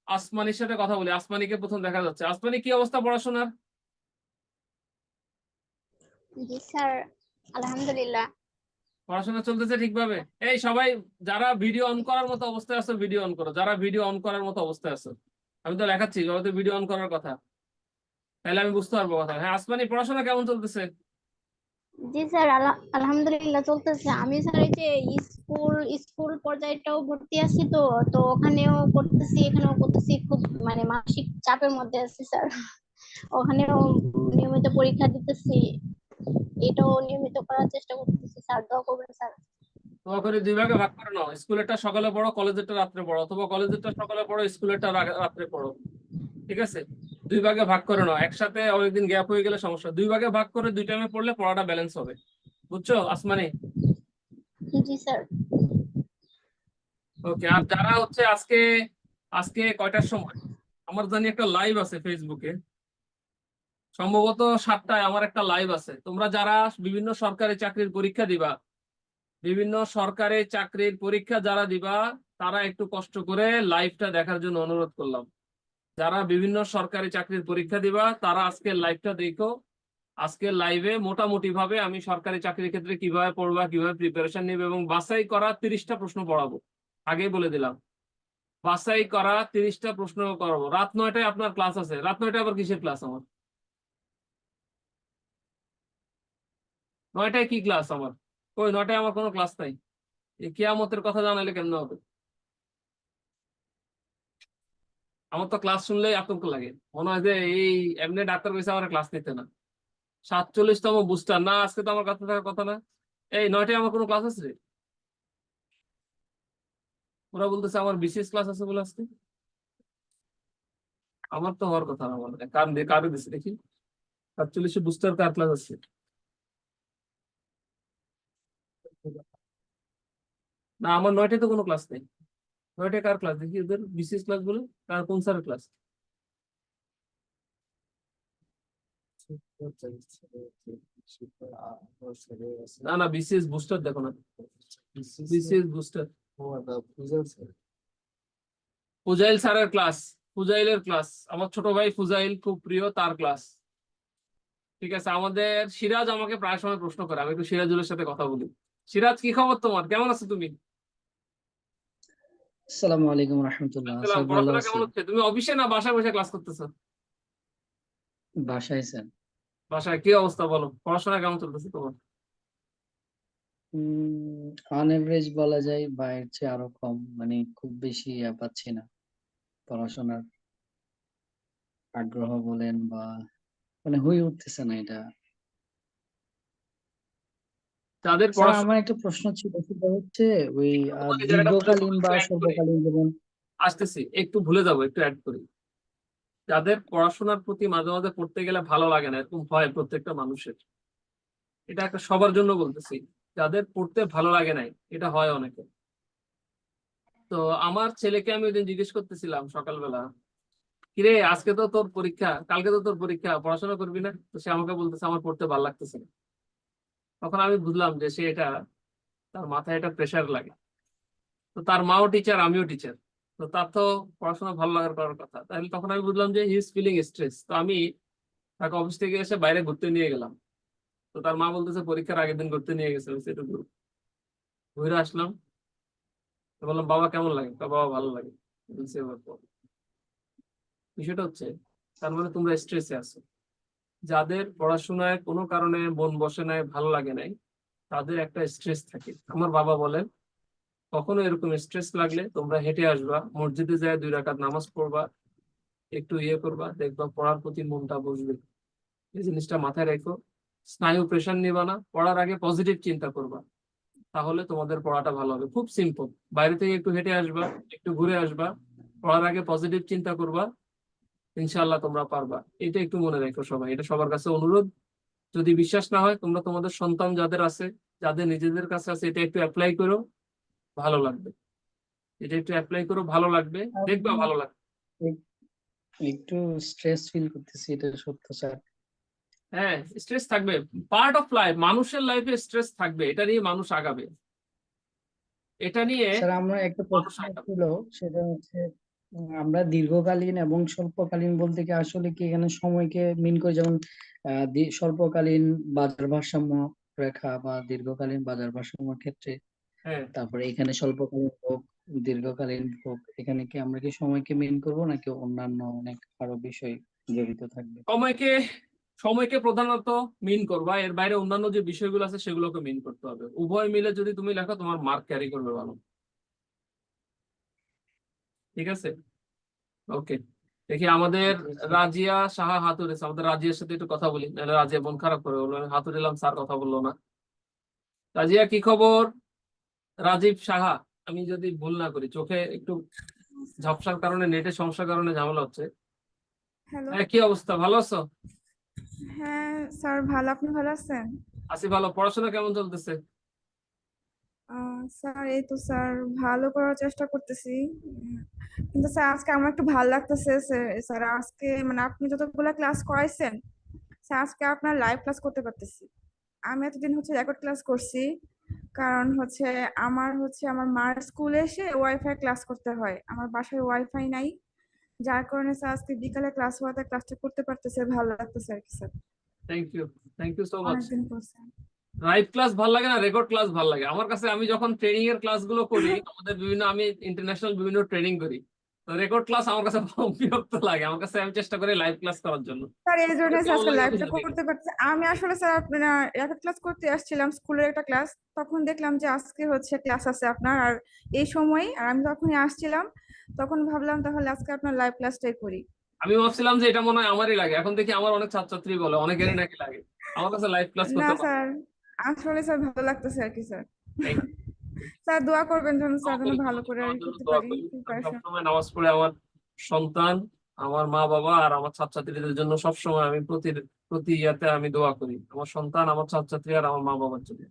আসমানির সাথে কথা বলি, আসমানিকে প্রথম দেখা যাচ্ছে। আসমানি কি অবস্থা পড়াশোনার? জি স্যার, আলহামদুলিল্লাহ। পড়াশোনা চলতেছে ঠিকভাবে? এই সবাই যারা ভিডিও অন করার মতো অবস্থায় আছে ভিডিও অন করো, যারা ভিডিও অন করার মতো অবস্থায় আছে। আমি তো লেখাচ্ছি সবাই তো ভিডিও অন করার কথা, তাহলে আমি বুঝতে পারবো কথা। হ্যাঁ আসমানি, পড়াশোনা কেমন চলতেছে? জি স্যার, আলহামদুলিল্লাহ চলতেছে। আমি স্যার এই যে স্কুল স্কুল পর্যায়েটাও ভর্তি আছি, তো তো ওখানেও করতেছি, এখানেও করতেছি। খুব মানে মানসিক চাপের মধ্যে আছি স্যার। ওখানেও নিয়মিত পরীক্ষা দিতেছি, এটাও নিয়মিত করার চেষ্টা করতেছি স্যার। দোয়া করবেন স্যার। তোমার করে দুই ভাগে ভাগ করে নাও, স্কুলেরটা সকালে পড়ো, কলেজেরটা রাত্রে পড়ো, অথবা কলেজেরটা সকালে পড়ো, স্কুলেরটা রাত্রে পড়ো। ঠিক আছে, দুই ভাগে ভাগ করে নাও, একসাথে অনেকদিন গ্যাপ হয়ে গেলে সমস্যা। দুই ভাগে ভাগ করে দুই টাইমে পড়লে পড়াটা ব্যালেন্স হবে, বুঝছো আসমানি? জি স্যার। ওকে। আর যারা হচ্ছে আজকে, আজকে কয়টার সময় আমার জানি একটা লাইভ আছে ফেসবুকে, সম্ভবত 7টায় আমার একটা লাইভ আছে। তোমরা যারা বিভিন্ন সরকারি চাকরির পরীক্ষা দিবা, বিভিন্ন সরকারি চাকরির পরীক্ষা যারা দিবা, তারা একটু কষ্ট করে লাইভটা দেখার জন্য অনুরোধ করলাম। যারা বিভিন্ন সরকারি চাকরির পরীক্ষা দিবা তারা আজকের লাইভটা দেখো। আজকের লাইভে মোটামুটি ভাবে আমি সরকারি চাকরির ক্ষেত্রে কিভাবে পড়বা, কিভাবে প্রিপারেশন নিবে এবং বাছাই করা 30টা প্রশ্ন পড়াবো। আগেই বলে দিলাম, বাছাই করা 30টা প্রশ্ন করাবো। রাত 9টায় আপনার ক্লাস আছে। রাত 9টায় আবার কিসের ক্লাস আমার? 9টায় কি ক্লাস আমার? ওই 9টায় আমার কোনো ক্লাস নাই। এই কিয়ামতের কথা জানাইলে কেমন হবে? আমার তো ক্লাস শুনলেই আতঙ্ক লাগে, মনে হয় যে এই এমনি ডাক্তার কইছে আমার ক্লাস নিতে না। 47তম বুস্টার না, আজকে তো আমার কথা থাকার কথা না। এই 9টায় আমার কোনো ক্লাস আছে? ওরা বলতেছে আমার বিসিএস ক্লাস আছে বলে আজকে। আমার তো হওয়ার কথা না, মানে কার কারো দিচ্ছে দেখি। 47 বুস্টার কার ক্লাস আছে? না আমার 9টায় তো কোনো ক্লাস নেই। 9টায় কার ক্লাস দেখি, ওদের বিসিএস ক্লাস বলে। কার, কোন স্যারের ক্লাস? না না, বিসিএস বুস্টার দেখো না, বিসিএস বুস্টার। ফুজাইল স্যারের ক্লাস, ফুজাইলের ক্লাস, আমার ছোট ভাই ফুজাইল খুব প্রিয়, তার ক্লাস। ঠিক আছে, আমাদের সিরাজ আমাকে প্রায় সময় প্রশ্ন করে, আমি একটু সিরাজুলের সাথে কথা বলি। সিরাজ কি খবর তোমার, কেমন আছো তুমি? আসসালামু আলাইকুম রহমতুল্লাহ। আসসালাম। স্যার ভালো পড়াশোনা আছি। কেমন হচ্ছে? তুমি অফিসে না বাসায় বসে ক্লাস করতেছো? বাসায় স্যার। বাসায় কি অবস্থা বলো, পড়াশোনা কেমন চলতেছে তোমার? অন এভারেজ বলা যায়, বা এর চেয়ে আরো কম। মানে খুব বেশি পাচ্ছি না পড়াশোনার আগ্রহ বলেন, বা মানে হয়ে উঠতেছে না এটা। যাদের স্যার পড়াশোনা, আমার একটা প্রশ্ন ছিল, সেটা হচ্ছে ওই তোমার এই জায়গাটা ভুলে যাবো, দীর্ঘকালীন বা একটু অ্যাড করি, স্বল্পকালীন, যেমন আসতেছি একটু ভুলে যাবো, একটু অ্যাড করি। যাদের পড়াশোনার প্রতি মাঝে মাঝে পড়তে গেলে ভালো লাগে না, এরকম হয় প্রত্যেকটা মানুষের। এটা একটা সবার জন্য বলতেছি, যাদের পড়তে ভালো লাগে নাই, এটা হয় অনেকে। তো আমার ছেলেকে আমি ওইদিন জিজ্ঞেস করতেছিলাম সকালবেলা, কিরে আজকে তো তোর পরীক্ষা, কালকে তো তোর পরীক্ষা, পড়াশোনা করবি না? তো সে আমাকে বলতেছে আমার পড়তে ভালো লাগতেছে না। তখন আমি বুঝলাম যে সে এটা, তার মাথায় এটা প্রেশার লাগে। তো তার মাও টিচার, আমিও টিচার, তো তার তো পড়াশোনা ভালো লাগার করার কথা। তাহলে তখন আমি বুঝলাম যে হি ইজ ফিলিং স্ট্রেস। তো আমি তাকে অফিস থেকে এসে বাইরে ঘুরতে নিয়ে গেলাম। তো তার মা বলতেছে পরীক্ষার আগের দিন ঘুরতে নিয়ে গেছে, একটু ঘুরে আসলাম। তো বললাম বাবা কেমন লাগে? তো বাবা ভালো লাগে। বলছে, এবার পর। বিষয়টা হচ্ছে তার মানে তোমরা স্ট্রেসে আছো। যাদের পড়াশোনায় কোনো কারণে মন বসে নাই, ভালো লাগে নাই, তাদের একটা স্ট্রেস থাকে। আমার বাবা বলেন, কখনো এরকম স্ট্রেস লাগলে তোমরা হেঁটে আসবা, মসজিদে যায় 2 রাকাত নামাজ পড়বা, একটু ইয়ে করবা, দেখবা পড়ার প্রতি মনটা বসবে। এই জিনিসটা মাথায় রেখো। স্নায়ু প্রেশার নিবা না, পড়ার আগে পজিটিভ চিন্তা করবা, তাহলে তোমাদের পড়াটা ভালো হবে। খুব সিম্পল, বাইরে থেকে একটু হেঁটে আসবা, একটু ঘুরে আসবা, পড়ার আগে পজিটিভ চিন্তা করবা, ইনশাআল্লাহ তোমরা পারবা। এটা একটু মনে রেখো সবাই, এটা সবার কাছে অনুরোধ। যদি বিশ্বাস না হয়, তোমরা তোমাদের সন্তান যাদের আছে, যাদের নিজেদের কাছে আছে, এটা একটু অ্যাপ্লাই করো, ভালো লাগবে। এটা একটু অ্যাপ্লাই করো, ভালো লাগবে, দেখবা আমি ভালো লাগবে। একটু স্ট্রেস ফিল করতেছি, এটা সত্য স্যার। হ্যাঁ, স্ট্রেস থাকবে, পার্ট অফ লাইফ। মানুষের লাইফে স্ট্রেস থাকবে, এটা নিয়ে মানুষ আগাবে, এটা নিয়ে স্যার আমার একটা মানুষ প্রশ্ন আগাবে। ছিল, সেটা হচ্ছে আমরা দীর্ঘকালীন এবং স্বল্পকালীন বলতে কি আসলে কি এখানে সময়কে মিন করে, যেমন স্বল্পকালীন বাজার ভারসাম্য রেখা বা দীর্ঘকালীন বাজার ভারসাম্যের ক্ষেত্রে, হ্যাঁ, তারপরে এখানে স্বল্পকালীন ভোগ, দীর্ঘকালীন ভোগ, এখানে কি আমরা কি সময়কে মিন করব নাকি অন্যান্য অনেক আরো বিষয় জড়িত থাকবে? সময়কে সময়কে প্রধানত মিন করবা, এর বাইরে অন্যান্য যে বিষয়গুলো আছে সেগুলোকে মিন করতে হবে। উভয় মিলে যদি তুমি লেখো, তোমার মার্ক ক্যারি করবে ভালো। ঠিক আছে, ওকে। দেখি আমাদের রাজিয়া সাহা হাত উঠেছে, আমাদের রাজিয়ার সাথে একটু কথা বলি, নাহলে রাজিয়া মন খারাপ করে, বললো আমি হাত উঠালাম, স্যার কথা বললো না। রাজিয়া কি খবর? রাজীব সাহা, আমি যদি ভুল না করি, চোখে একটু ঝাপসার কারণে, নেটের সমস্যার কারণে ঝামেলা হচ্ছে। হ্যালো। হ্যাঁ, কি অবস্থা, ভালো আছো? হ্যাঁ স্যার, ভালো। আপনি ভালো আছেন? আছি ভালো। পড়াশোনা কেমন চলতেছে? স্যার এই তো স্যার, ভালো করার চেষ্টা করতেছি। কিন্তু স্যার আজকে আমার একটু ভালো লাগতেছে। স্যার আজকে মানে আপনি যতগুলো ক্লাস করাইছেন, স্যার আজকে আপনার লাইভ ক্লাস করতে পারতেছি। আমি এতদিন হচ্ছে রেকর্ড ক্লাস করছি, কারণ হচ্ছে আমার মার স্কুলে এসে ওয়াইফাই ক্লাস করতে হয়, আমার বাসায় ওয়াইফাই নাই। যার কারণে স্যার আজকে বিকালে ক্লাস হওয়াতে ক্লাসটা করতে পারতেছে, ভালো লাগতেছে আর কি sir. Thank you so much. অনেকদিন পর স্যার। লাইভ ক্লাস ভাল লাগে না রেকর্ড ক্লাস ভাল লাগে? আমার কাছে, আমি যখন ট্রেনিং এর ক্লাসগুলো করি, আমাদের বিভিন্ন, আমি ইন্টারন্যাশনাল বিভিন্ন ট্রেনিং করি, তো রেকর্ড ক্লাস আমার কাছে বিরক্ত লাগে। আমার কাছে, আমি চেষ্টা করি লাইভ ক্লাস করার জন্য। স্যার এই জন্য কেমন আজকে লাগে আমি লাইভটা জানি না। করতে পারছি। আমি আসলে স্যার আপনার একটা ক্লাস করতে আসছিলাম, স্কুলের একটা ক্লাস। তখন দেখলাম যে আজকে হচ্ছে ক্লাস আছে আপনার, আর এই সময়, আর আমি যখনই আসছিলাম তখন ভাবলাম তাহলে আজকে আপনার লাইভ ক্লাসটাই করি। আমি ভাবছিলাম যে এটা মনে হয় আমারই লাগে, এখন দেখি আমার অনেক ছাত্রছাত্রী বলে অনেকেরই নাকি লাগে। আমার কাছে লাইভ ক্লাস না করতে ভালো। স্যার, আসলে স্যার ভালো লাগতেছে আর কি স্যার। থ্যাংক স্যার দোয়া করবেন যেন দোয়া স্যার যেন করি, ভালো করে তোমার জন্য করতে দোয়া পারি করি। আমি প্রিপারেশন। সবসময় নামাজ পড়ে আমার সন্তান, আমার মা বাবা আর আমার ছাত্রছাত্রীদের জন্য সবসময় আমি প্রতি প্রতি ইয়াতে আমি দোয়া করি, আমার সন্তান, আমার ছাত্রছাত্রী আর আমার মা বাবার জন্য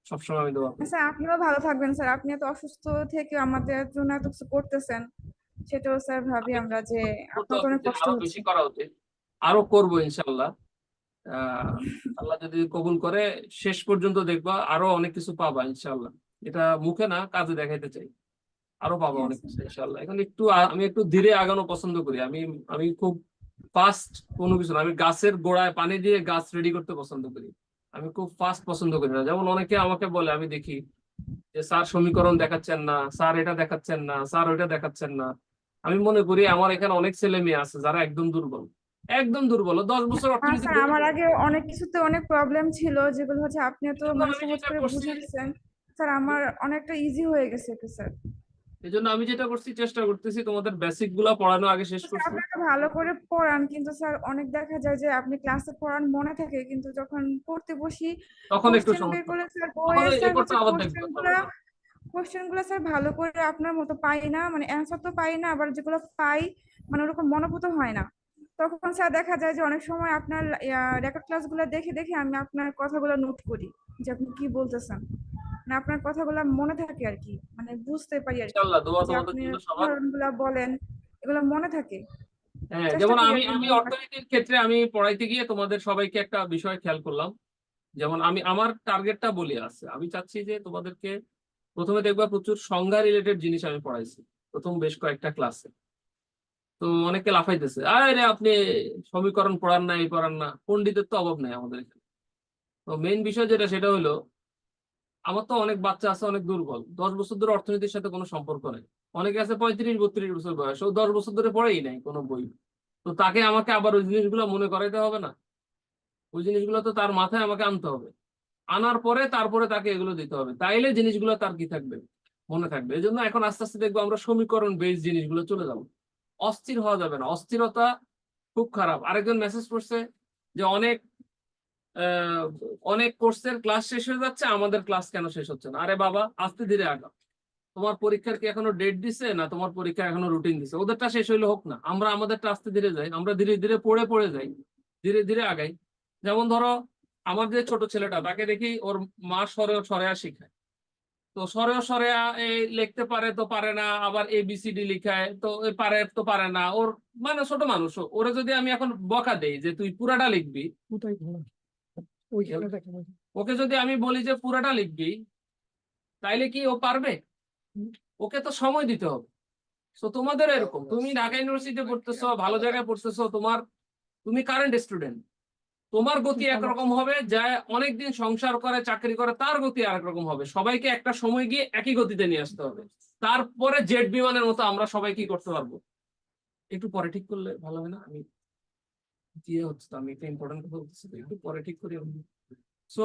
সবসময় আমি দোয়া করি। স্যার আপনিও ভালো থাকবেন স্যার, আপনি এত অসুস্থ থেকে আমাদের জন্য এত কিছু করতেছেন, সেটাও স্যার ভাবি আমি আমরা যে করতে আপনার তো হবে অনেক যে কষ্ট আরো হচ্ছে। বেশি করা উচিত, আরো করবো ইনশাল্লাহ। আহ আল্লাহ যদি কবুল করে, শেষ পর্যন্ত দেখবা আরো অনেক কিছু পাবা ইনশাল্লাহ। এটা মুখে না, কাজে দেখাইতে চাই। আরো পাবো হ্যাঁ অনেক স্যার। কিছু ইনশাল্লাহ। এখন একটু আমি একটু ধীরে আগানো পছন্দ করি। আমি আমি খুব ফাস্ট কোনো কিছু না, আমি গাছের গোড়ায় পানি দিয়ে গাছ রেডি করতে পছন্দ করি। আমি খুব ফাস্ট পছন্দ করি না। যেমন অনেকে আমাকে বলে, আমি দেখি যে স্যার সমীকরণ দেখাচ্ছেন না, স্যার এটা দেখাচ্ছেন না, স্যার ওইটা দেখাচ্ছেন না। আমি মনে করি আমার এখানে অনেক ছেলে মেয়ে আছে যারা একদম দুর্বল, একদম দুর্বল, 10 বছর অর্থনীতি স্যার আমার আগে অনেক কিছুতে অনেক প্রবলেম ছিল, যেগুলো হচ্ছে আপনি তো মানে আমি সহজ যেটা করে করছি, বুঝিয়ে দিচ্ছেন। স্যার আমার অনেকটা ইজি হয়ে গেছে তো স্যার। এই জন্য আমি যেটা করছি, চেষ্টা করতেছি তোমাদের বেসিক গুলা পড়ানো আগে শেষ স্যার করছি। আপনি তো ভালো করে পড়ান, কিন্তু স্যার অনেক দেখা যায় যে আপনি ক্লাসে পড়ান মনে থাকে, কিন্তু যখন পড়তে বসি তখন একটু কোশ্চেন বের সমস্যা করে হয়। স্যার তখন বইয়ে ওই স্যার রেকর্ডটা হচ্ছে আবার দেখবো সমস্যা। কোশ্চেন গুলো স্যার ভালো করে আপনার মতো পাই না, মানে অ্যান্সার তো পাই না, আবার যেগুলো পাই মানে ওরকম মনোভূত হয় না। তখন স্যার দেখা যায় যে অনেক সময় আপনার রেকর্ড ক্লাস গুলো দেখে দেখে আমি আপনার কথাগুলো নোট করি, যে আপনি কি বলতেছেন, মানে আপনার কথাগুলো মনে থাকে আর কি, মানে বুঝতে পারি আর কি, ইনশাল্লাহ দোয়া যে তোমাদের আপনি জন্য সবার। উদাহরণ গুলা বলেন, এগুলো মনে থাকে। হ্যাঁ, চেষ্টা যেমন করি আমি আর কি আমি মনে রাখার। অর্থনীতির ক্ষেত্রে আমি পড়াইতে গিয়ে তোমাদের সবাইকে একটা বিষয় খেয়াল করলাম। যেমন আমি আমার টার্গেটটা বলি আছে, আমি চাচ্ছি যে তোমাদেরকে প্রথমে দেখবা প্রচুর সংজ্ঞা রিলেটেড জিনিস আমি পড়াইছি প্রথম বেশ কয়েকটা ক্লাসে। তো অনেকে লাফাইতেছে, আরে আপনি সমীকরণ পড়ান না, এই পড়ান না। পণ্ডিতের তো অভাব নাই আমাদের এখানে। তো মেইন বিষয় যেটা, সেটা হলো আমার তো অনেক বাচ্চা আছে অনেক দুর্বল, 10 বছর ধরে অর্থনীতির সাথে কোনো সম্পর্ক নেই। অনেকে আছে 35-32 বছর বয়স, ও 10 বছর ধরে পড়েই নাই কোনো বই। তো তাকে আমাকে আবার ওই জিনিসগুলো মনে করাইতে হবে না? ওই জিনিসগুলো তো তার মাথায় আমাকে আনতে হবে, আনার পরে তারপরে তাকে এগুলো দিতে হবে, তাইলে জিনিসগুলো তার কি থাকবে, মনে থাকবে। এই জন্য এখন আস্তে আস্তে দেখবো আমরা সমীকরণ বেস জিনিসগুলো চলে যাবো। অস্থির হওয়া যাবে না, অস্থিরতা খুব খারাপ। আরেকজন মেসেজ করছে যে অনেক কোর্সের ক্লাস শেষ হয়ে যাচ্ছে, আমাদের ক্লাস কেন শেষ হচ্ছে না? আরে বাবা, আস্তে ধীরে আগাও। তোমার পরীক্ষার কি এখনো ডেট দিছে না তোমার পরীক্ষা এখনো রুটিন দিছে? ওদেরটা শেষ হইলে হোক না, আমরা আমাদেরটা আস্তে ধীরে যাই, আমরা ধীরে ধীরে পড়ে যাই, ধীরে ধীরে আগাই। যেমন ধরো আমার যে ছোট ছেলেটা, তাকে দেখি ওর মা সরেয়া শিখায়, তো সরেয়া এই লিখতে পারে তো পারে না, আবার ABCD লিখায় তো পারে তো পারে না, ওর মানে ছোট মানুষ। ওরা যদি আমি এখন বকা দেই যে তুই পুরাটা লিখবি, ওটাই ভালো। ওই খেলাটা কেমন? ওকে যদি আমি বলি যে পুরাটা লিখবি, তাইলে কি ও পারবে? ওকে তো সময় দিতে হবে। তো তোমাদের এরকম, তুমি ঢাকা ইউনিভার্সিটিতে পড়তেছো, ভালো জায়গায় পড়তেছো, তুমি কারেন্ট স্টুডেন্ট, তোমার গতি একরকম হবে, যা অনেকদিন সংসার করে চাকরি করে তার গতি আরেক রকম হবে। সবাইকে একটা সময় গিয়ে একই গতিতে নিয়ে আসতে হবে, তারপরে জেট বিমানের মতো আমরা সবাই কি করতে পারবো। একটু পরে ঠিক করলে ভালো হয় না? আমি হচ্ছে তো, আমি একটা ইম্পর্টেন্ট কথা বলতেছি, তো একটু পরে ঠিক করি। সো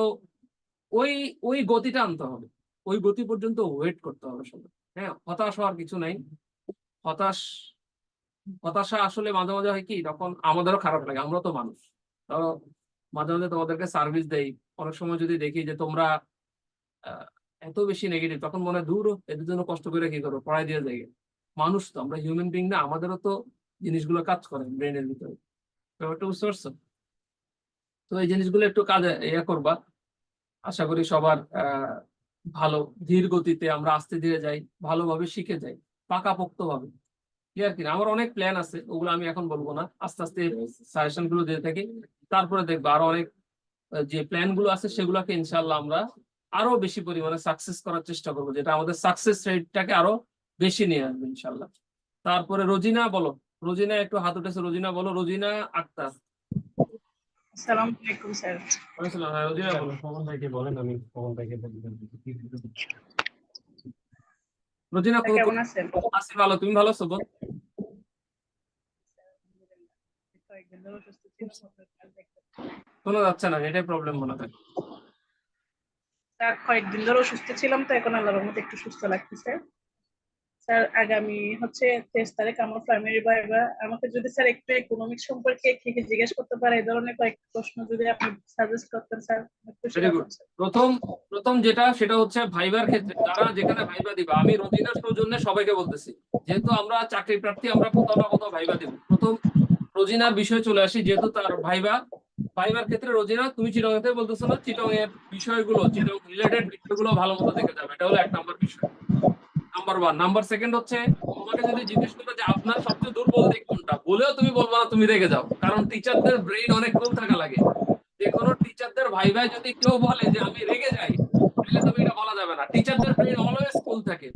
ওই গতিটা আনতে হবে, ওই গতি পর্যন্ত ওয়েট করতে হবে সবাই। হ্যাঁ, হতাশ হওয়ার কিছু নাই। হতাশা আসলে মাঝে মাঝে হয় কি, তখন আমাদেরও খারাপ লাগে, আমরা তো মানুষ। ধরো মাঝে মাঝে তোমাদেরকে সার্ভিস দেই, অনেক সময় যদি দেখি যে তোমরা এত বেশি নেগেটিভ, তখন মনে হয় দূর, এদের জন্য কষ্ট করে কি করো, পড়াই দিয়ে যাই। মানুষ তো আমরা, হিউম্যান বিং না, আমাদেরও তো জিনিসগুলো কাজ করে ব্রেনের ভিতরে, ব্যাপারটা বুঝতে পারছো? তো এই জিনিসগুলো একটু কাজে করবা। আশা করি সবার ভালো, ধীর গতিতে আমরা আস্তে ধীরে যাই, ভালোভাবে শিখে যাই, পাকাপোক্ত ভাবে। ক্লিয়ার কিনা? আমার অনেক প্ল্যান আছে, ওগুলো আমি এখন বলবো না, আস্তে আস্তে সাজেশন গুলো দিয়ে থাকি, তারপরে দেখবো আরো অনেক যে প্ল্যান গুলো আছে সেগুলোকে ইনশাল্লাহ আমরা আরো বেশি পরিমাণে সাকসেস করার চেষ্টা করবো, যেটা আমাদের সাকসেস রেটটাকে আরো বেশি নিয়ে আসবে ইনশাল্লাহ। তারপরে রোজিনা বলো, রোজিনা একটু হাত উঠেছে, রোজিনা বলো, রোজিনা আক্তার। আসসালামু আলাইকুম স্যার। হ্যাঁ, রোজিনা বলো। কখন ভাইকে বলেন, আমি কখন ভাইকে রোজিনা কেমন আছেন? আছি ভালো, তুমি ভালো আছো? বল। কয়েকদিন ধরে অসুস্থ ছিলাম, শোনা যাচ্ছে না, এটাই প্রবলেম মনে হয়। স্যার কয়েকদিন ধরে অসুস্থ ছিলাম, তো এখন আল্লাহর রহমতে একটু সুস্থ লাগতেছে। স্যার আগামী 23 তারিখ আমার প্রাইমারি ভাইভা, আমাকে যদি স্যার একটু ইকোনমিক্স সম্পর্কে কি কি জিজ্ঞেস করতে পারে, এই ধরনের কয়েকটা প্রশ্ন যদি আপনি সাজেস্ট করতেন স্যার। Very good. প্রথম যেটা, সেটা হচ্ছে ভাইবার ক্ষেত্রে যারা যেখানে ভাইবা দিবা, আমি রোজিনার সৌজন্যে সবাইকে বলতেছি, যেহেতু আমরা চাকরি প্রার্থী, আমরা কোথাও না কোথাও ভাইবা দিব। প্রথম রোজিনার বিষয়ে চলে আসি, যেহেতু তার ভাইবার ক্ষেত্রে রোজিনা, তুমি চিটং থেকে বলতেছো না, চিটং এর বিষয়গুলো, চিটং রিলেটেড বিষয়গুলো ভালো মতো দেখে যাবে, এটা হলো 1 নম্বর বিষয়, নাম্বার 1। নাম্বার 2 হচ্ছে, তোমাকে যদি জিজ্ঞেস করো যে আপনার সবচেয়ে দুর্বল দিক কোনটা, বলেও তুমি বলবা না, তুমি রেগে যাও, কারণ টিচারদের ব্রেইন অনেক কম থাকা লাগে। যে কোনো টিচারদের ভাইভাই যদি কেউ বলে যে আমি রেগে যাই, তাহলে তুমি এটা বলা যাবে না। টিচারদের ব্রেইন অলওয়েজ কুল থাকে।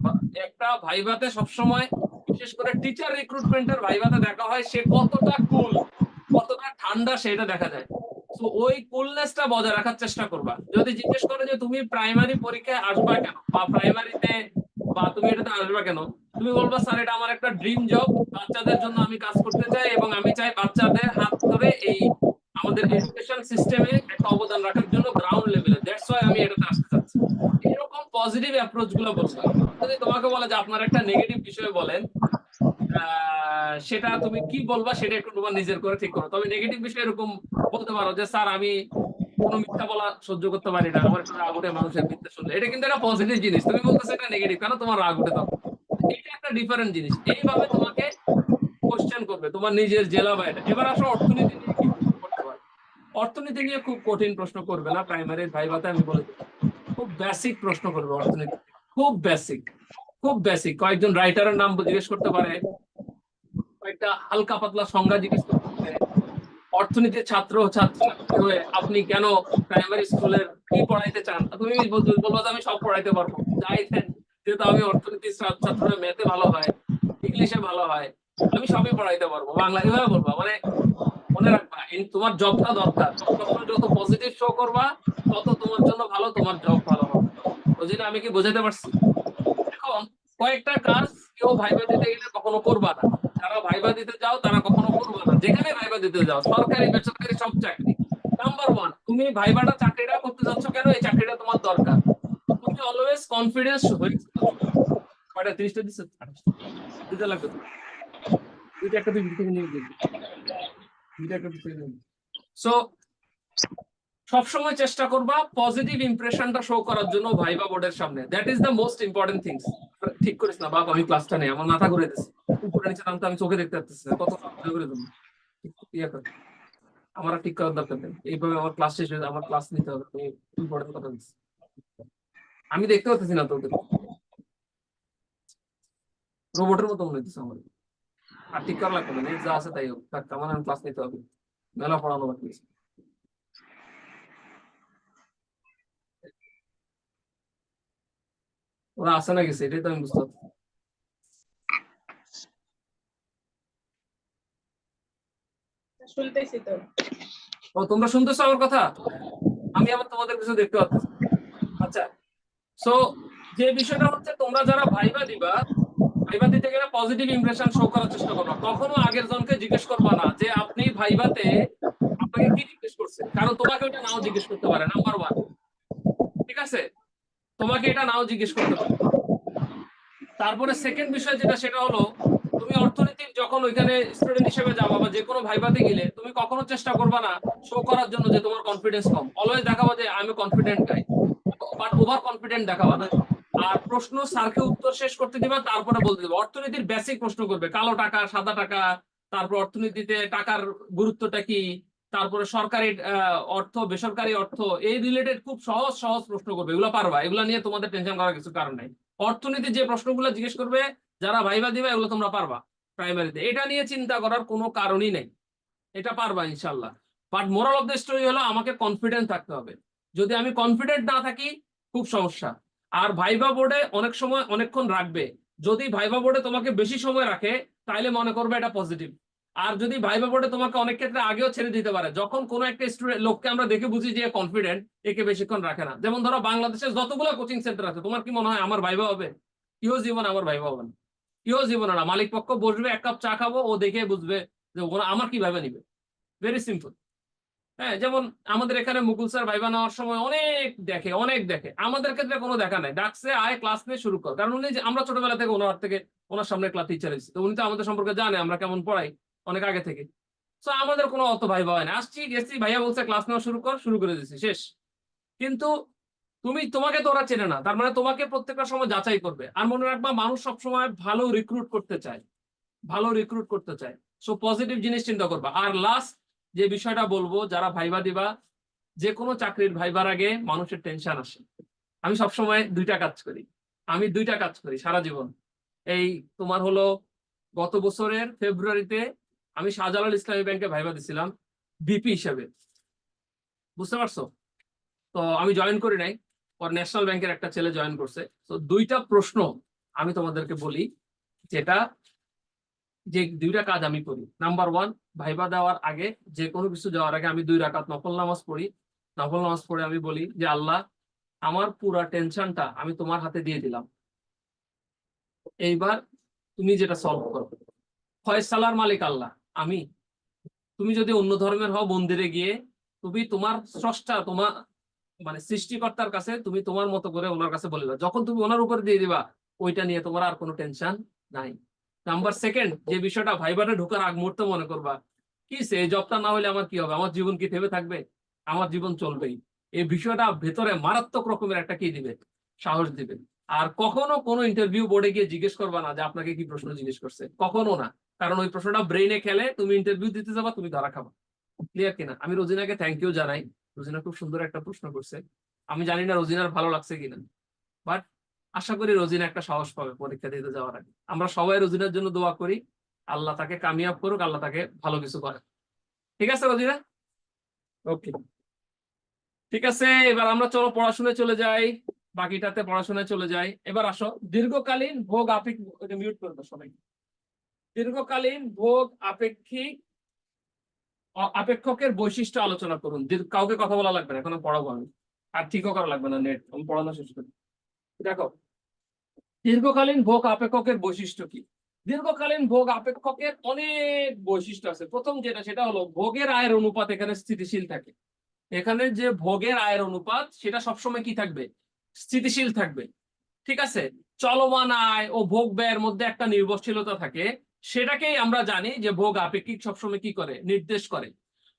একটা ভাইভাতে সবসময়, বিশেষ করে টিচার রিক্রুটমেন্টের ভাইভাতে দেখা হয় সে কতটা কুল, কতটা ঠান্ডা, সেটা দেখা যায়। তো ওই কুলনেসটা বজায় রাখার চেষ্টা করবা। যদি জিজ্ঞেস করে যে তুমি প্রাইমারি পরীক্ষায় আসবা কেন, বা প্রাইমারিতে বা তুমি এটাতে আসবা কেন, তুমি বলবা স্যার এটা আমার একটা ড্রিম জব, বাচ্চাদের জন্য আমি কাজ করতে চাই এবং আমি চাই বাচ্চাদের হাত ধরে এই আমাদের এডুকেশন সিস্টেমে একটা অবদান রাখার জন্য গ্রাউন্ড লেভেলে, দ্যাটস ওয়াই আমি এটাতে আসতে চাচ্ছি। এরকম পজিটিভ অ্যাপ্রোচ গুলো বলবা। যদি তোমাকে বলে যে আপনার একটা নেগেটিভ বিষয় বলেন, সেটা তুমি কি বলবা সেটা একটু তোমার নিজের করে ঠিক করো। তবে নেগেটিভ বিষয় এরকম বলতে পারো যে স্যার আমি কোনো মিথ্যা বলা সহ্য করতে পারি না, আমার একটু রাগ উঠে মানুষের মিথ্যা শুনলে। এটা কিন্তু একটা পজিটিভ জিনিস, তুমি বলতেছো এটা নেগেটিভ, কেন তোমার রাগ উঠে তখন? এটা একটা ডিফারেন্ট জিনিস। এইভাবে তোমাকে কোশ্চেন করবে তোমার নিজের জেলা বা এটা। এবার আসো অর্থনীতি নিয়ে কি করতে পারে। অর্থনীতি নিয়ে খুব কঠিন প্রশ্ন করবে না প্রাইমারির ভাইভাতে, আমি বলে দিই। খুব বেসিক প্রশ্ন করবে অর্থনীতি, খুব বেসিক। কয়েকজন রাইটারের নাম জিজ্ঞেস করতে পারে, কয়েকটা হালকা পাতলা সংজ্ঞা জিজ্ঞেস করতে পারে। অর্থনীতির ছাত্র হয়ে আপনি কেন প্রাইমারি স্কুলের কি পড়াইতে চান, তুমি বলবো যে আমি সব পড়াইতে পারবো, যাই দেন, যেহেতু আমি অর্থনীতির ছাত্ররা ম্যাথে ভালো হয়, ইংলিশে ভালো হয়, আমি সবই পড়াইতে পারবো, বাংলা, এভাবে বলবা। মানে মনে রাখবা, তোমার জবটা দরকার, যত পজিটিভ শো করবা তত তোমার জন্য ভালো, তোমার জব ভালো হবে। রোজিনা, আমি কি বোঝাতে পারছি? এখন কয়েকটা কাজ কেউ ভাইবা দিতে গেলে কখনো করবা না, যারা ভাইবা দিতে যাও তারা কখনো করবা না, যেখানে ভাইবা দিতে যাও, সরকারি বেসরকারি সব চাকরি। নাম্বার ওয়ান, তুমি ভাইবাটা চাকরিটা করতে যাচ্ছ কেন? এই চাকরিটা তোমার দরকার। তুমি অলওয়েজ কনফিডেন্স হয়ে কয়টা 30টা দিচ্ছে, দিতে লাগবে তো। দুইটা একটা দুই থেকে নিয়ে দেখবে, দুইটা একটা থেকে নিয়ে। সো সবসময় চেষ্টা করবা পজিটিভ ইমপ্রেশনটা শো করার জন্য ভাইবা বোর্ডের সামনে। That is the most important things. ঠিক করিস না বাপ, আমি ক্লাসটা নেই, আমার মাথা ঘুরে দিচ্ছে, উপরে নিচে নামতে আমি চোখে দেখতে পাচ্ছি না, কত করে দেবো ইয়ে করে। আমার আর ঠিক করার দরকার নেই, এইভাবে আমার ক্লাস শেষ হয়ে আমার ক্লাস নিতে হবে। আমি ইম্পর্টেন্ট কথা বলছি, আমি দেখতে পাচ্ছি না তোদের, রোবটের মতো মনে হচ্ছে আমার। আর ঠিক করা লাগবে না, নেট যা আছে তাই হোক, থাক, আমার আমি ক্লাস নিতে হবে, মেলা পড়ানো বাকি আছে। ওরা আসে না গেছে এটাই তো আমি বুঝতে পারছি। শুনতেছি তো। ও তোমরা শুনতেছো আমার কথা? আমি আবার তোমাদের কিছু দেখতে পাচ্ছি। আচ্ছা, সো যে বিষয়টা হচ্ছে, তোমরা যারা ভাইবা দিবা, ভাইবা দিতে গেলে পজিটিভ ইমপ্রেশন শো করার চেষ্টা করবা। কখনো আগের জনকে জিজ্ঞেস করবা না যে আপনি ভাইবাতে আপনাকে কি জিজ্ঞেস করছে, কারণ তোমাকে ওটা নাও জিজ্ঞেস করতে পারে। নাম্বার ওয়ান, ঠিক আছে, তোমাকে এটা নাও জিজ্ঞেস করতে পারে। তারপরে সেকেন্ড বিষয় যেটা, সেটা হলো তুমি অর্থনীতির যখন ওইখানে স্টুডেন্ট হিসেবে যাবা বা যে কোনো ভাইবাতে গেলে, তুমি কখনো চেষ্টা করবা না শো করার জন্য যে তোমার কনফিডেন্স কম। অলওয়েজ দেখাবা যে আমি confident guy, but over confident দেখাবা না। আর প্রশ্ন স্যারকে উত্তর শেষ করতে দিবা, তারপরে বলতে দিবা। অর্থনীতির বেসিক প্রশ্ন করবে, কালো টাকা, সাদা টাকা, তারপর অর্থনীতিতে টাকার গুরুত্বটা কি, তারপরে সরকারি অর্থ, বেসরকারি অর্থ, এই রিলেটেড খুব সহজ সহজ প্রশ্ন করবে। এগুলো পারবা, এগুলো নিয়ে তোমাদের টেনশন করার কিছু কারণ নাই। অর্থনীতির যে প্রশ্নগুলো জিজ্ঞেস করবে যারা ভাইবা দিবে, এগুলো তোমরা পারবা প্রাইমারিতে, এটা নিয়ে চিন্তা করার কোনো কারণই নেই, এটা পারবা ইনশাল্লাহ। But moral of the story হলো আমাকে কনফিডেন্ট থাকতে হবে। যদি আমি কনফিডেন্ট না থাকি, খুব সমস্যা। আর ভাইবা বোর্ডে অনেক সময় অনেকক্ষণ রাখবে। যদি ভাইবা বোর্ডে তোমাকে বেশি সময় রাখে, তাহলে মনে করবে এটা পজিটিভ। আর যদি ভাইবা বোর্ডে তোমাকে অনেক ক্ষেত্রে আগেও ছেড়ে দিতে পারে, যখন কোনো একটা স্টুডেন্ট লোককে আমরা দেখে বুঝি যে কনফিডেন্ট, একে বেশিক্ষণ রাখে না। যেমন ধরো বাংলাদেশের যতগুলো কোচিং সেন্টার আছে, তোমার কি মনে হয় আমার ভাইবা হবে? কেউ জীবন আমার ভাইবা হবে না, কেউ জীবনে না। মালিক পক্ষ বসবে, এক কাপ চা খাবো, ও দেখে বুঝবে যে ওরা আমার কিভাবে নিবে। Very simple. হ্যাঁ, যেমন আমাদের এখানে মুকুল স্যার ভাইবা নেওয়ার সময় অনেক দেখে, অনেক দেখে। আমাদের ক্ষেত্রে কোনো দেখা নাই, ডাকছে আয় ক্লাস নিয়ে শুরু কর, কারণ উনি আমরা ছোটবেলা থেকে ওনার সামনে ক্লাস টিচার হয়েছি, তো উনি তো আমাদের সম্পর্কে জানে আমরা কেমন পড়াই অনেক আগে থেকে। তো আমাদের কোনো অত ভাইবা হয় না, আসছি গেছি, ভাইয়া বলছে ক্লাস নেওয়া শুরু কর, শুরু করে দিচ্ছি, শেষ। কিন্তু তোমাকে তো ওরা চেনে না, তার মানে তোমাকে প্রত্যেকটা সময় যাচাই করবে। আর মনে রাখবা, মানুষ সবসময় ভালো রিক্রুট করতে চায়, ভালো রিক্রুট করতে চায়। সো পজিটিভ জিনিস চিন্তা করবা। আর লাস্ট যে বিষয়টা বলবো, যারা ভাইবা দিবা, যে কোনো চাকরির ভাইবার আগে মানুষের টেনশন আসে। আমি সবসময় দুইটা কাজ করি, সারা জীবন। এই তোমার হলো গত বছরের ফেব্রুয়ারিতে আমি শাহজালাল ইসলামী ব্যাংকে ভাইবা দিছিলাম ভিপি হিসেবে, বুঝতে পারছো? তো আমি জয়েন করি নাই, পর ন্যাশনাল ব্যাংকের একটা ছেলে জয়েন করছে। তো দুইটা প্রশ্ন আমি তোমাদেরকে বলি, যেটা যে দুইটা কাজ আমি করি। নাম্বার ওয়ান, ভাইবা দেওয়ার আগে, যে কোনো কিছু যাওয়ার আগে আমি 2 রাকাত নফল নামাজ পড়ি। নফল নামাজ পড়ে আমি বলি যে আল্লাহ, আমার পুরা টেনশনটা আমি তোমার হাতে দিয়ে দিলাম, এইবার তুমি যেটা সলভ করো। ফয়সালার মালিক আল্লাহ, আমি। তুমি যদি অন্য ধর্মের হও, মন্দিরে গিয়ে তুমি তোমার স্রষ্টা, তোমার মানে সৃষ্টিকর্তার কাছে তুমি তোমার মতো করে ওনার কাছে বলবা। যখন তুমি ওনার উপর দিয়ে দিবা, ওইটা নিয়ে তোমার আর কোনো টেনশন নাই। নাম্বার সেকেন্ড, যে বিষয়টা ভাইবারে ঢোকার আগ মুহূর্তে মনে করবা, কি এই জবটা না হলে আমার কি হবে, আমার জীবন কি থেমে থাকবে? আমার জীবন চলবেই। এই বিষয়টা ভেতরে মারাত্মক রকমের একটা কি দিবে, সাহস দিবে। আর কখনো কোনো ইন্টারভিউ বোর্ডে গিয়ে জিজ্ঞেস করবা না যে আপনাকে কি প্রশ্ন জিজ্ঞেস করছে, কখনো না। কারণ ওই প্রশ্নটা ব্রেইনে খেলে, তুমি ইন্টারভিউ দিতে যাবা, তুমি ধরা খাবা। ক্লিয়ার কিনা? আমি রোজিনাকে থ্যাংক ইউ জানাই, রোজিনা খুব সুন্দর একটা প্রশ্ন করছে। আমি জানি না রোজিনার ভালো লাগছে কিনা, বাট আশা করি রোজিনা একটা সাহস পাবে পরীক্ষা দিতে যাওয়ার আগে। আমরা সবাই রোজিনার জন্য দোয়া করি, আল্লাহ তাকে কামিয়াব করুক, আল্লাহ তাকে ভালো কিছু করে। ঠিক আছে রোজিনা? ওকে, ঠিক আছে। এবার আমরা চলো পড়াশোনায় চলে যাই, বাকিটাতে পড়াশোনায় চলে যাই। এবার আসো, দীর্ঘকালীন ভোগ আপেক্ষিক, মিউট করবো সবাই। দীর্ঘকালীন ভোগ আপেক্ষকের বৈশিষ্ট্য আলোচনা করুন। কাউকে কথা বলা লাগবে না, এখন পড়াবো আমি, আর ঠিকও করা লাগবে না, নেট আমি পড়ানো শেষ করি। দেখো, দীর্ঘকালীন ভোগ আপেক্ষকের বৈশিষ্ট্য কি? দীর্ঘকালীন ভোগ আপেক্ষকের অনেক বৈশিষ্ট্য আছে। প্রথম যেটা সেটা হলো ভোগের আয়ের অনুপাত এখানে স্থিতিশীল থাকে। এখানে যে ভোগের আয়ের অনুপাত সেটা সবসময় কি থাকবে? স্থিতিশীল থাকবে। ঠিক আছে, চলমান আয় ও ভোগ ব্যয়ের মধ্যে একটা নির্ভরশীলতা থাকে, সেটাকেই আমরা জানি যে ভোগ আপেক্ষিক সবসময় কি করে? নির্দেশ করে।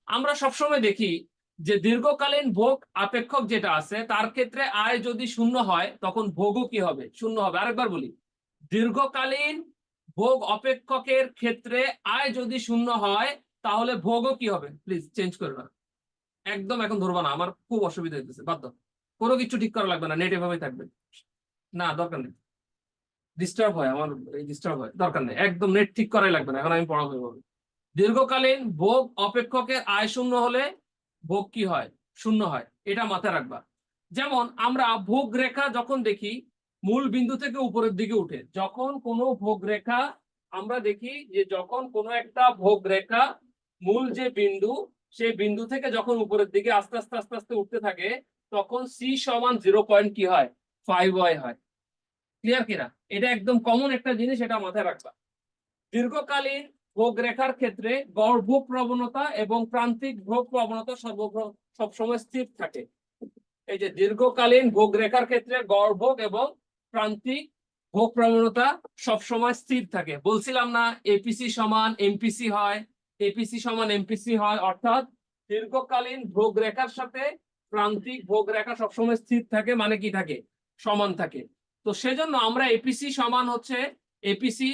আমরা সবসময় দেখি যে দীর্ঘকালীন ভোগ আপেক্ষক যেটা আছে তার ক্ষেত্রে আয় যদি শূন্য হয় তখন ভোগও কি হবে? শূন্য হবে। আরেকবার বলি, দীর্ঘকালীন ভোগ অপেক্ষকের ক্ষেত্রে আয় যদি শূন্য হয় তাহলে ভোগও কি হবে? প্লিজ চেঞ্জ করে না, একদম এখন ধরবা না, আমার খুব অসুবিধা হইতেছে, বাদ দাও, কোনো কিছু ঠিক করা লাগবে না, নেট এভাবেই থাকবে। না দরকার নেই, ডিস্টার্ব হয় আমার, ডিস্টার্ব হয়, দরকার নেই, একদম নেট ঠিক করাই লাগবে না, এখন আমি পড়াবো এভাবে। দীর্ঘকালীন ভোগ অপেক্ষকের আয় শূন্য হলে ভোগ কি হয়? শূন্য হয়, এটা মাথায় রাখবা। যেমন আমরা ভোগ রেখা যখন দেখি মূল বিন্দু থেকে উপরের দিকে উঠে, যখন কোনো ভোগ রেখা আমরা দেখি যে যখন কোনো একটা ভোগ রেখা মূল যে বিন্দু সেই বিন্দু থেকে যখন উপরের দিকে আস্তে আস্তে আস্তে আস্তে উঠতে থাকে তখন সি সমান 0.5y হয়। ক্লিয়ার কিনা? এটা একদম কমন একটা জিনিস, এটা মাথায় রাখবা। দীর্ঘকালীন ভোগ রেখার ক্ষেত্রে গড় ভোগ প্রবণতা এবং প্রান্তিক ভোগ প্রবণতা সবসময় স্থির থাকে। এই যে দীর্ঘকালীন ভোগ রেখার ক্ষেত্রে গড় ভোগ এবং প্রান্তিক ভোগ প্রবণতা সবসময় স্থির থাকে। বলছিলাম না এপিসি সমান এমপিসি হয়, এপিসি সমান এমপিসি হয়, অর্থাৎ দীর্ঘকালীন ভোগ রেখার সাথে প্রান্তিক ভোগ রেখা সবসময় স্থির থাকে, মানে কি থাকে? সমান থাকে। তো সেজন্য আমরা এপিসি সমান হচ্ছে, এপিসি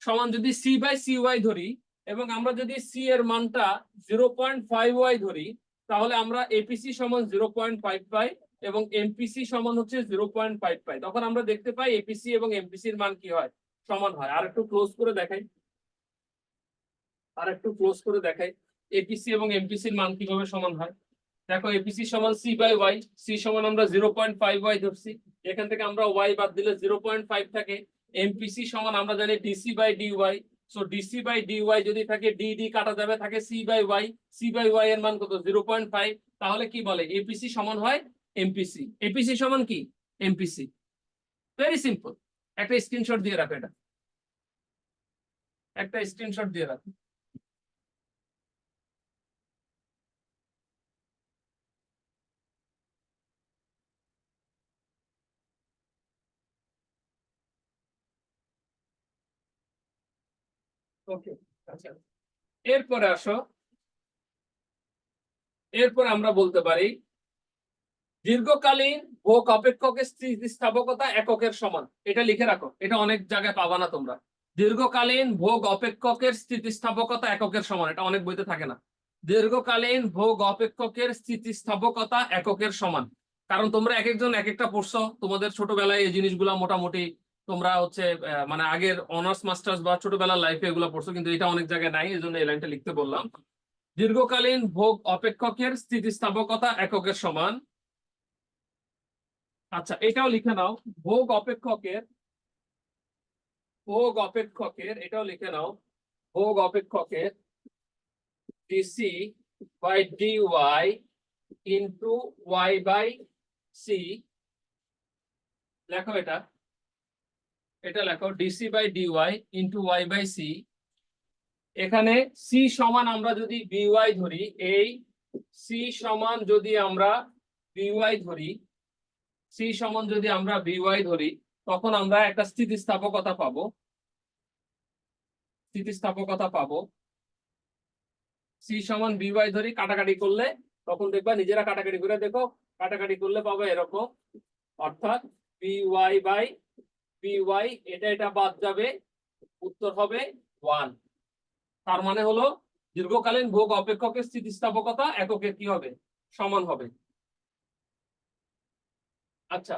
সমান যদি সি বাই সি ওয়াই ধরি এবং আমরা যদি সি এর মানটা 0.5y ধরি তাহলে আমরা এপিসি সমান 0.5 পাই এবং এমপিসি সমান হচ্ছে 0.5 পাই। তখন আমরা দেখতে পাই এপিসি এবং এমপিসির মান কি হয়? সমান হয়। আর একটু ক্লোজ করে দেখাই, এপিসি এবং এমপিসির মান কিভাবে সমান হয়। দেখো এপিসি সমান সি বাই ওয়াই, সি সমান আমরা 0.5y ধরছি, এখান থেকে আমরা ওয়াই বাদ দিলে 0.5 থাকে। এমপিসি সমান আমরা জানি DC by DY, so DC by DY যদি থাকে ডি ডি কাটা যাবে, থাকে C by Y, C by Y এর মান কত? 0.5। তাহলে কি বলে? এপিসি সমান হয় এমপিসি। এপিসি সমান কি? এমপিসি। Very simple. একটা স্ক্রিনশট দিয়ে রাখো, এটা একটা স্ক্রিনশট দিয়ে রাখো। ওকে, আচ্ছা এরপরে আসো, এরপর আমরা বলতে পারি দীর্ঘকালীন ভোগ অপেক্ষকের স্থিতিস্থাপকতা এককের সমান। এটা লিখে রাখো, এটা অনেক জায়গায় পাবা না তোমরা। দীর্ঘকালীন ভোগ অপেক্ষকের স্থিতিস্থাপকতা এককের সমান, এটা অনেক বইতে থাকে না। দীর্ঘকালীন ভোগ অপেক্ষকের স্থিতিস্থাপকতা এককের সমান, কারণ তোমরা এক একজন এক একটা পড়ছো, তোমাদের ছোটবেলায় এই জিনিসগুলো মোটামুটি তোমরা হচ্ছে মানে আগের অনার্স মাস্টার্স বা ছোটবেলার লাইফে এগুলো পড়ছো, কিন্তু এটা অনেক জায়গায় নাই, এই জন্য এই লাইনটা লিখতে বললাম। দীর্ঘকালীন ভোগ অপেক্ষকের স্থিতিস্থাপকতা এককের সমান। আচ্ছা এটাও লিখে নাও, ভোগ অপেক্ষকের এটাও লিখে নাও, ভোগ অপেক্ষকের dc by dy into y by c. লেখো এটা লেখো dc by dy into y by c. এখানে সি সমান আমরা যদি বিওয়াই ধরি, এই সি সমান যদি আমরা বিওয়াই ধরি, সি সমান যদি আমরা বিওয়াই ধরি তখন আমরা একটা স্থিতিস্থাপকতা পাবো। সি সমান বিওয়াই ধরি, কাটাকাটি করলে তখন দেখবা, নিজেরা কাটাকাটি করে দেখো, কাটাকাটি করলে পাবো এরকম, অর্থাৎ বিওয়াই বাই বিওয়াই, এটা বাদ যাবে, উত্তর হবে 1। তার মানে হলো দীর্ঘকালীন ভোগ অপেক্ষকের স্থিতিস্থাপকতা এককের কি হবে? সমান হবে। আচ্ছা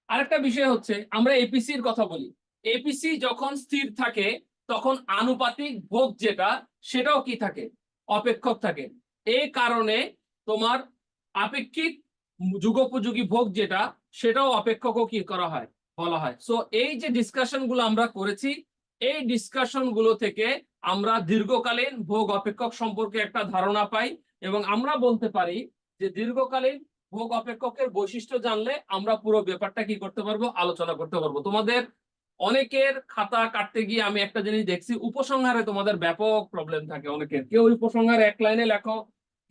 আরেকটা বিষয় হচ্ছে, আমরা এপিসির কথা বলি, এপিসি যখন স্থির থাকে তখন আনুপাতিক ভোগ যেটা সেটাও কি থাকে? অপেক্ষক থাকে। এই কারণে তোমার আপেক্ষিক যুগোপযোগী ভোগ যেটা সেটাও অপেক্ষকও কি করা হয়? বলা হয়। সো এই যে ডিসকাশন গুলো আমরা করেছি, এই ডিসকাশন গুলো থেকে আমরা দীর্ঘকালীন ভোগ অপেক্ষক সম্পর্কে একটা ধারণা পাই এবং আমরা বলতে পারি যে দীর্ঘকালীন ভোগ অপেক্ষকের বৈশিষ্ট্য জানলে আমরা পুরো ব্যাপারটা কি করতে পারবো? আলোচনা করতে পারবো। তোমাদের অনেকের খাতা কাটতে গিয়ে আমি একটা জিনিস দেখছি, উপসংহারে তোমাদের ব্যাপক প্রবলেম থাকে অনেকের। কেউ উপসংহার এক লাইনে লেখো,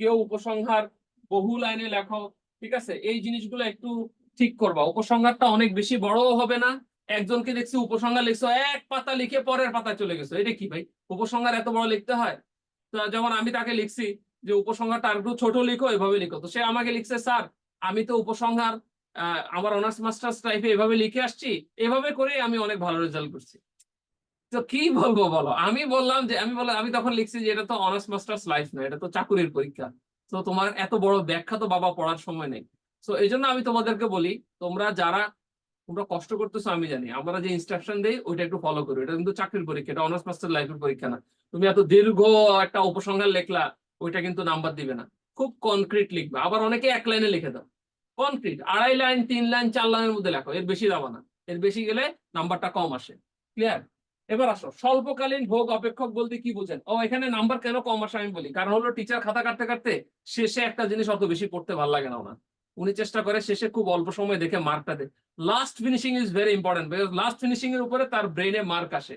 কেউ উপসংহার বহু লাইনে লেখো। ঠিক আছে, এই জিনিসগুলো একটু ঠিক করবা। উপসংহারটা অনেক বেশি বড়ও হবে না। একজনকে দেখছি উপসংহার লিখছো, এক পাতা লিখে পরের পাতায় চলে গেছো, এটা কি ভাই? উপসংহার এত বড় লিখতে হয়? তো যেমন আমি তাকে লিখছি যে উপসংহারটা আর একটু ছোট লিখো, এভাবে লিখো। তো সে আমাকে লিখছে, স্যার আমি তো উপসংহার আমার অনার্স মাস্টার্স টাইপে এভাবে লিখে আসছি, এভাবে করে আমি অনেক ভালো রেজাল্ট করছি। তো কি বলবো বলো? আমি বললাম আমি তখন লিখছি যে এটা তো অনার্স মাস্টার্স লাইফ না, এটা তো চাকুরির পরীক্ষা। তো তোমার এত বড় ব্যাখ্যা তো বাবা পড়ার সময় নেই। তো এই জন্য আমি তোমাদেরকে বলি, তোমরা কষ্ট করতেছো আমি জানি, আমরা যে ইনস্ট্রাকশন দেই ওইটা একটু ফলো করো। এটা কিন্তু চাকরির পরীক্ষা, এটা অনার্স মাস্টার লাইফের পরীক্ষা না। তুমি এত দীর্ঘ একটা উপসংহার লেখলা, ওইটা কিন্তু নাম্বার দিবে না। খুব কনক্রিট লিখবে। আবার অনেকে এক লাইনে লিখে দাও, কনক্রিট 2.5 লাইন 3 লাইন 4 লাইনের মধ্যে লেখো, এর বেশি দাও না। এর বেশি গেলে নাম্বারটা কম আসে। ক্লিয়ার? এবার আসো, স্বল্পকালীন ভোগ অপেক্ষক বলতে কি বুঝেন? এখানে নাম্বার কেন কম আসে আমি বলি। কারণ হলো টিচার খাতা কাটতে কাটতে শেষে একটা জিনিস অত বেশি পড়তে ভালো লাগে না ওনার। উনি চেষ্টা করে শেষে খুব অল্প সময় দেখে মার্কটা দেয়। Last finishing is very important, because last finishing এর উপরে তার ব্রেনে মার্ক আসে।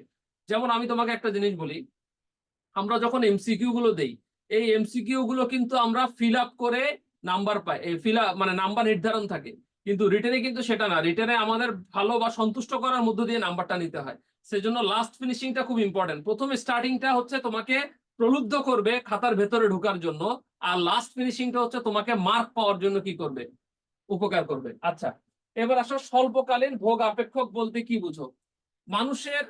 যেমন আমি তোমাকে একটা জিনিস বলি, আমরা যখন এমসিকিউ গুলো দেই, এই এমসিকিউ গুলো কিন্তু আমরা ফিল আপ করে নাম্বার পাই, এই ফিল আপ মানে নাম্বার নির্ধারণ থাকে। কিন্তু রিটেনে কিন্তু সেটা না, রিটেনে আমাদের ভালো বা সন্তুষ্ট করার মধ্য দিয়ে নাম্বারটা নিতে হয়। সেজন্য লাস্ট ফিনিশিংটা খুব ইম্পর্টেন্ট। প্রথম স্টার্টিংটা হচ্ছে তোমাকে প্রলুব্ধ করবে খাতার ভেতরে ঢোকার জন্য, আর লাস্ট ফিনিশিংটা হচ্ছে তোমাকে মার্ক পাওয়ার জন্য কি করবে, উপকার করবে। আচ্ছা, এবার আসো স্বল্পকালীন ভোগ অপেক্ষক বলতে কি বুঝো? মানুষের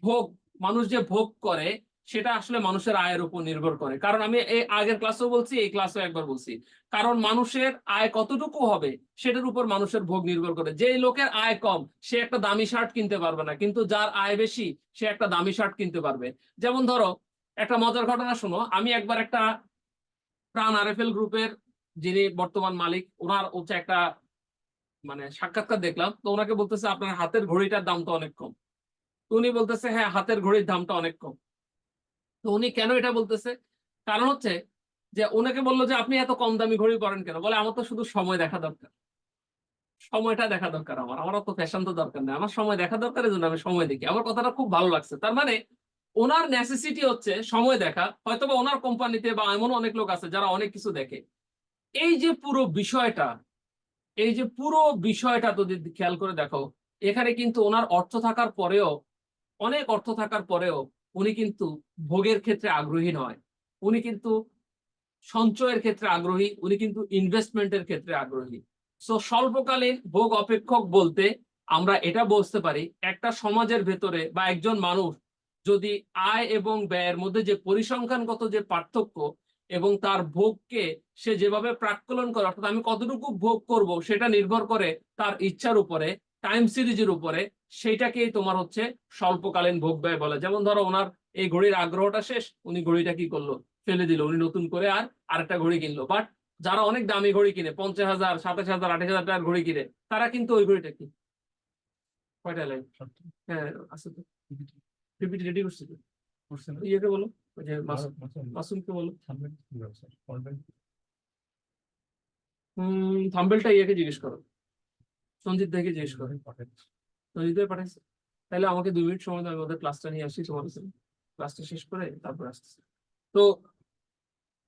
ভোগ, মানুষ যে ভোগ করে সেটা আসলে মানুষের আয়ের উপর নির্ভর করে। কারণ আমি এই আগের ক্লাসেও বলছি, এই ক্লাসেও একবার বলছি, কারণ মানুষের আয় কতটুকু হবে সেটার উপর মানুষের ভোগ নির্ভর করে। যে লোকের আয় কম সে একটা দামি শার্ট কিনতে পারবে না, কিন্তু যার আয় বেশি সে একটা দামি শার্ট কিনতে পারবে। যেমন ধরো একটা মজার ঘটনা শোনো, আমি একবার একটা প্রাণ আরএফএল গ্রুপের যিনি বর্তমান মালিক, ওনার হচ্ছে একটা মানে সাক্ষাৎকার দেখলাম। তো ওনাকে বলতেছে আপনার হাতের ঘড়িটার দাম তো অনেক কম। তো উনি বলতেছে হ্যাঁ হাতের ঘড়ির দামটা অনেক কম। তো উনি কেন এটা বলতেছে, কারণ হচ্ছে যে ওনাকে বললো যে আপনি এত কম দামি ঘড়ি পরেন কেন? বলে আমার তো শুধু সময় দেখা দরকার, সময়টা দেখা দরকার, আমার তো ফ্যাশন তো দরকার নেই, আমার সময় দেখা দরকার, এই জন্য আমি সময় দেখি। আমার কথাটা খুব ভালো লাগছে। তার মানে ওনার নেসেসিটি হচ্ছে সময় দেখা। হয়তোবা ওনার কোম্পানিতে বা এমন অনেক লোক আছে যারা অনেক কিছু দেখে। এই যে পুরো বিষয়টা, যদি খেয়াল করে দেখো, এখানে কিন্তু ওনার অর্থ থাকার পরেও, অনেক অর্থ থাকার পরেও উনি কিন্তু ভোগের ক্ষেত্রে আগ্রহী নয়। উনি কিন্তু সঞ্চয়ের ক্ষেত্রে আগ্রহী, উনি কিন্তু ইনভেস্টমেন্টের ক্ষেত্রে আগ্রহী। সো স্বল্পকালীন ভোগ অপেক্ষক বলতে আমরা এটা বুঝতে পারি, একটা সমাজের ভেতরে বা একজন মানুষ যদি আয় এবং ব্যয়ের মধ্যে যে পরিসংখ্যানগত যে পার্থক্য এবং তার ভোগকে সে যেভাবে প্রাক্কলন করে, অর্থাৎ আমি কতটুকু ভোগ করব সেটা নির্ভর করে তার ইচ্ছার উপরে, টাইম সিরিজের উপরে, সেইটাকেই তোমার হচ্ছে স্বল্পকালীন ভোগ ব্যয় বলে। যেমন ধরো ওনার এই ঘড়ির আগ্রহটা শেষ, উনি ঘড়িটা কি করলো, ফেলে দিল, উনি নতুন করে আরেকটা ঘড়ি কিনলো। বাট যারা অনেক দামি ঘড়ি কিনে 50,000 27,000 28,000 টাকার ঘড়ি কিনে, তারা কিন্তু ওই ঘড়িটা কি কয়টা লাইন, হ্যাঁ আছে তো, পিপিটি রেডি করছে তো, ইয়েকে বলো, ওই যে মাসুমকে বলো। থাম্বেলটা ইয়েকে জিজ্ঞেস করো, সঞ্জিত ভাইকে জিজ্ঞেস করো। সঞ্জিত ভাই পাঠাইছে? তাহলে আমাকে 2 মিনিট সময় দাও, আমি ওদের ক্লাসটা নিয়ে আসি, তোমার ক্লাসটা শেষ করে তারপর আসতেছি। তো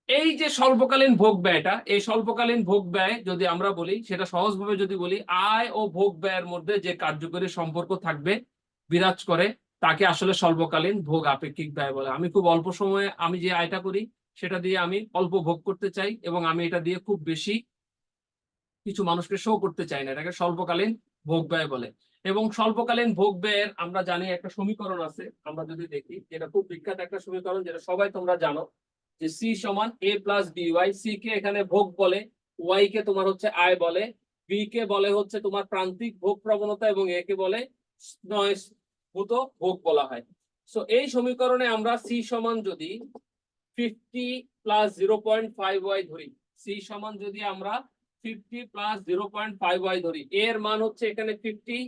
এই যে স্বল্পকালীন ভোগ ব্যয়টা, এই স্বল্পকালীন ভোগ ব্যয় যদি আমরা বলি, সেটা সহজভাবে যদি বলি, আয় ও ভোগ ব্যয়ের মধ্যে যে কার্যকরী সম্পর্ক থাকবে, বিরাজ করে, তাকে আসলে স্বল্পকালীন ভোগ আপেক্ষিক ব্যয় বলে। আমি খুব অল্প সময়ে আমি যে আয়টা করি সেটা দিয়ে আমি অল্প ভোগ করতে চাই, এবং আমি এটা দিয়ে খুব বেশি কিছু মানুষকে শো করতে চাই না, এটাকে স্বল্পকালীন ভোগ ব্যয় বলে। এবং স্বল্পকালীন ভোগ ব্যয়ের আমরা জানি একটা সমীকরণ আছে, আমরা যদি দেখি, যেটা খুব বিখ্যাত একটা সমীকরণ, যেটা সবাই তোমরা জানো, যে সি সমান এ plus B Y. C K এখানে ভোগ বলে, ওয়াই কে তোমার হচ্ছে আয় বলে, বি কে বলে হচ্ছে তোমার প্রান্তিক ভোগ প্রবণতা, এবং এ কে বলে স্নয়ভূত ভোগ বলা হয়। সো এই সমীকরণে আমরা সি সমান যদি 50 প্লাস 0.5y ধরি, সি সমান যদি আমরা 50 প্লাস 0.5y ধরি, এর মান হচ্ছে এখানে 50,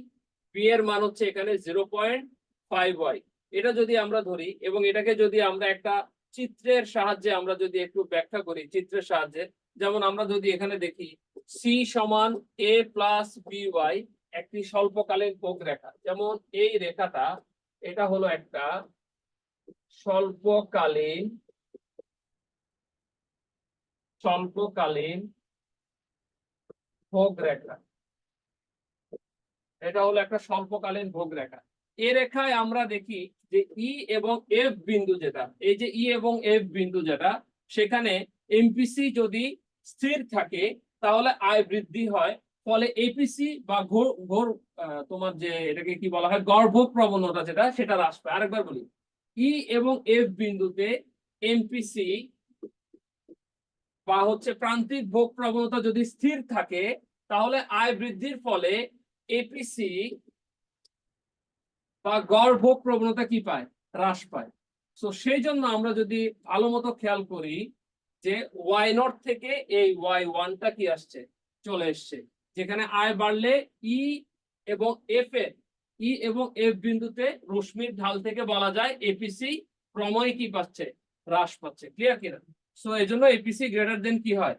বি এর মান হচ্ছে এখানে 0.5y, এটা যদি আমরা ধরি, এবং এটাকে যদি আমরা একটা চিত্রের সাহায্যে আমরা যদি একটু ব্যাখ্যা করি, চিত্রের সাহায্যে, যেমন আমরা যদি এখানে দেখি সি সমান এ প্লাস বি ওয়াই, একটি স্বল্পকালীন ভোগ রেখা, যেমন এই রেখাটা, এটা হলো একটা স্বল্পকালীন ভোগ রেখা। এটা হলো একটা স্বল্পকালীন ভোগ রেখা। এই রেখায় আমরা দেখি যে ই এবং এফ বিন্দু যেটা, এই যে ই এবং এফ বিন্দু যেটা, সেখানে এমপিসি যদি স্থির থাকে তাহলে আয় বৃদ্ধি হয়, ফলে এপিসি বা ঘোর তোমার যে এটাকে কি বলা হয়, গড় ভোগ প্রবণতা যেটা, সেটা হ্রাস পায়। আরেকবার বলি, ই এবং এফ বিন্দুতে এমপিসি বা হচ্ছে প্রান্তিক ভোগ প্রবণতা যদি স্থির থাকে তাহলে আয় বৃদ্ধির ফলে এপিসি বা গড় ভোগ প্রবণতা কি পায়, হ্রাস পায়। তো সেই জন্য আমরা যদি ভালো মতো খেয়াল করি যে ওয়াই নট থেকে এই ওয়াই ওয়ানটা কি আসছে, চলে এসছে, যেখানে আয় বাড়লে ই এবং এফ বিন্দুতে রশ্মির ঢাল থেকে বলা যায় এপিসি ক্রমই কি পাচ্ছে, হ্রাস পাচ্ছে। ক্লিয়ার কিনা? সো এই জন্য এপিসি গ্রেটার দেন কি হয়,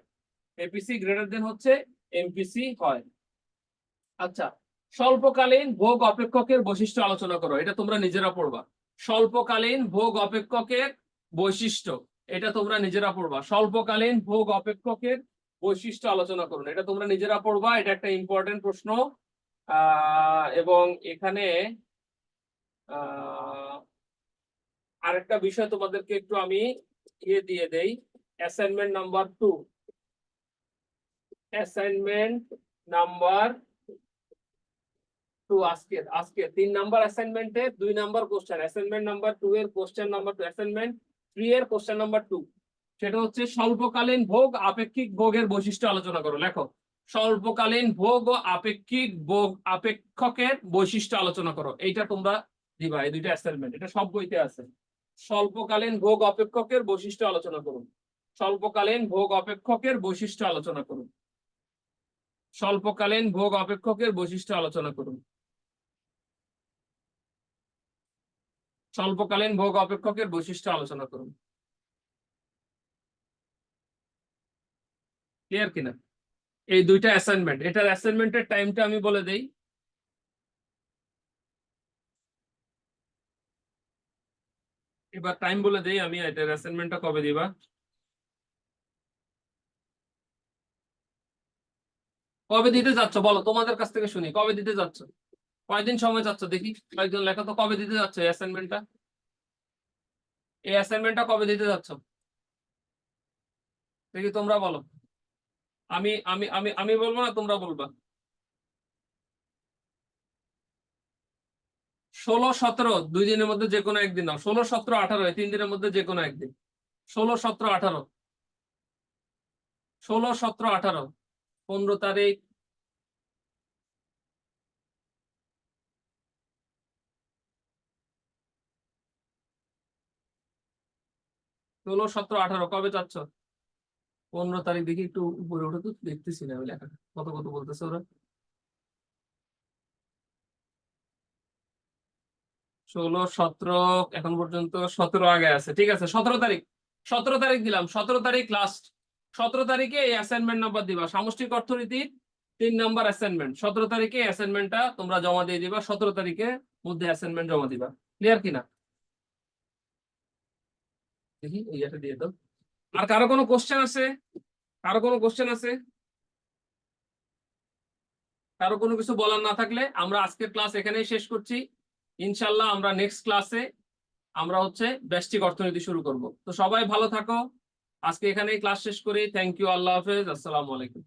এপিসি গ্রেটার দেন হচ্ছে এমপিসি হয়। আচ্ছা, স্বল্পকালীন ভোগ অপেক্ষকের বৈশিষ্ট্য আলোচনা করো, এটা তোমরা নিজেরা পড়বা। স্বল্পকালীন ভোগ অপেক্ষকের বৈশিষ্ট্য, এটা তোমরা নিজেরা পড়বা। স্বল্পকালীন ভোগ অপেক্ষকের বৈশিষ্ট্য আলোচনা করুন, এটা তোমরা নিজেরা পড়বা। এটা একটা ইম্পর্টেন্ট প্রশ্ন। এবং এখানে আরেকটা বিষয় তোমাদেরকে একটু আমি দিয়ে দেই, অ্যাসাইনমেন্ট নাম্বার 2, অ্যাসাইনমেন্ট নাম্বার 2 আজকে 3 নাম্বার অ্যাসাইনমেন্টে 2 নাম্বার কোশ্চেন, অ্যাসাইনমেন্ট নাম্বার 2 এর কোশ্চেন নাম্বার 2, অ্যাসাইনমেন্ট 3 এর কোশ্চেন নাম্বার 2, সেটা হচ্ছে স্বল্পকালীন ভোগ আপেক্ষিক ভোগের বৈশিষ্ট্য আলোচনা করো। লেখো, স্বল্পকালীন ভোগ ও আপেক্ষিক ভোগ আপেক্ষকের বৈশিষ্ট্য আলোচনা করো। এইটা তোমরা দিবা, এই দুইটা অ্যাসাইনমেন্ট, এটা সব বইতে আছে। স্বল্পকালীন ভোগ অপেক্ষকের বৈশিষ্ট্য আলোচনা করুন, স্বল্পকালীন ভোগ অপেক্ষকের বৈশিষ্ট্য আলোচনা করুন, স্বল্পকালীন ভোগ অপেক্ষকের বৈশিষ্ট্য আলোচনা করুন, স্বল্পকালীন ভোগ অপেক্ষকের বৈশিষ্ট্য আলোচনা করুন। ক্লিয়ার কিনা? এই দুইটা অ্যাসাইনমেন্ট, এটার অ্যাসাইনমেন্টের টাইমটা আমি বলে দেই। এবার টাইম বলে দেই আমি, এটার অ্যাসাইনমেন্টটা কবে দিবা। কবে দিতে যাচ্ছ বলো, তোমাদের কাছ থেকে শুনি, কবে দিতে যাচ্ছ, কয়দিন সময় চাচ্ছ দেখি, কয়েকজন লেখা তো, কবে দিতে যাচ্ছ এই অ্যাসাইনমেন্টটা, এই অ্যাসাইনমেন্টটা কবে দিতে যাচ্ছ দেখি, তোমরা বলো। আমি আমি আমি আমি বলবো না, তোমরা বলবা। 16-17 2 দিনের মধ্যে যে কোনো একদিন নাও, 16-17-18 3 দিনের মধ্যে যে কোনো একদিন, 16-17-18, 16-17-18, 15 তারিখ, 16-17-18 কবে চাচ্ছ? 15 তারিখ, দেখি একটু উপরে ওঠে তো, দেখতেছি না আমি লেখাটা, কত কত বলতেছে ওরা। 16-17 এখন পর্যন্ত 17 আগে আছে, ঠিক আছে। 17 তারিখ দিলাম, 17 তারিখ লাস্ট। 17 তারিখে এই অ্যাসাইনমেন্ট নাম্বার দিবা, সামষ্টিক অর্থনীতির 3 নাম্বার অ্যাসাইনমেন্ট। 17 তারিখে অ্যাসাইনমেন্টটা তোমরা জমা দিয়ে দিবা, 17 তারিখের মধ্যে অ্যাসাইনমেন্ট জমা দিবা। ক্লিয়ার কিনা? দেখি এইটা দিয়ে দাও। আর কারো কোনো কোশ্চেন আছে? কারো কোনো কোশ্চেন আছে? কারো কোনো কিছু বলার না থাকলে আমরা আজকের ক্লাস এখানেই শেষ করছি। ইনশাল্লাহ আমরা নেক্সট ক্লাসে আমরা হচ্ছে ব্যষ্টিক অর্থনীতি শুরু করব। তো সবাই ভালো থাকো, আজকে এখানেই ক্লাস শেষ করি। থ্যাংক ইউ, আল্লাহ হাফেজ, আসসালামু আলাইকুম।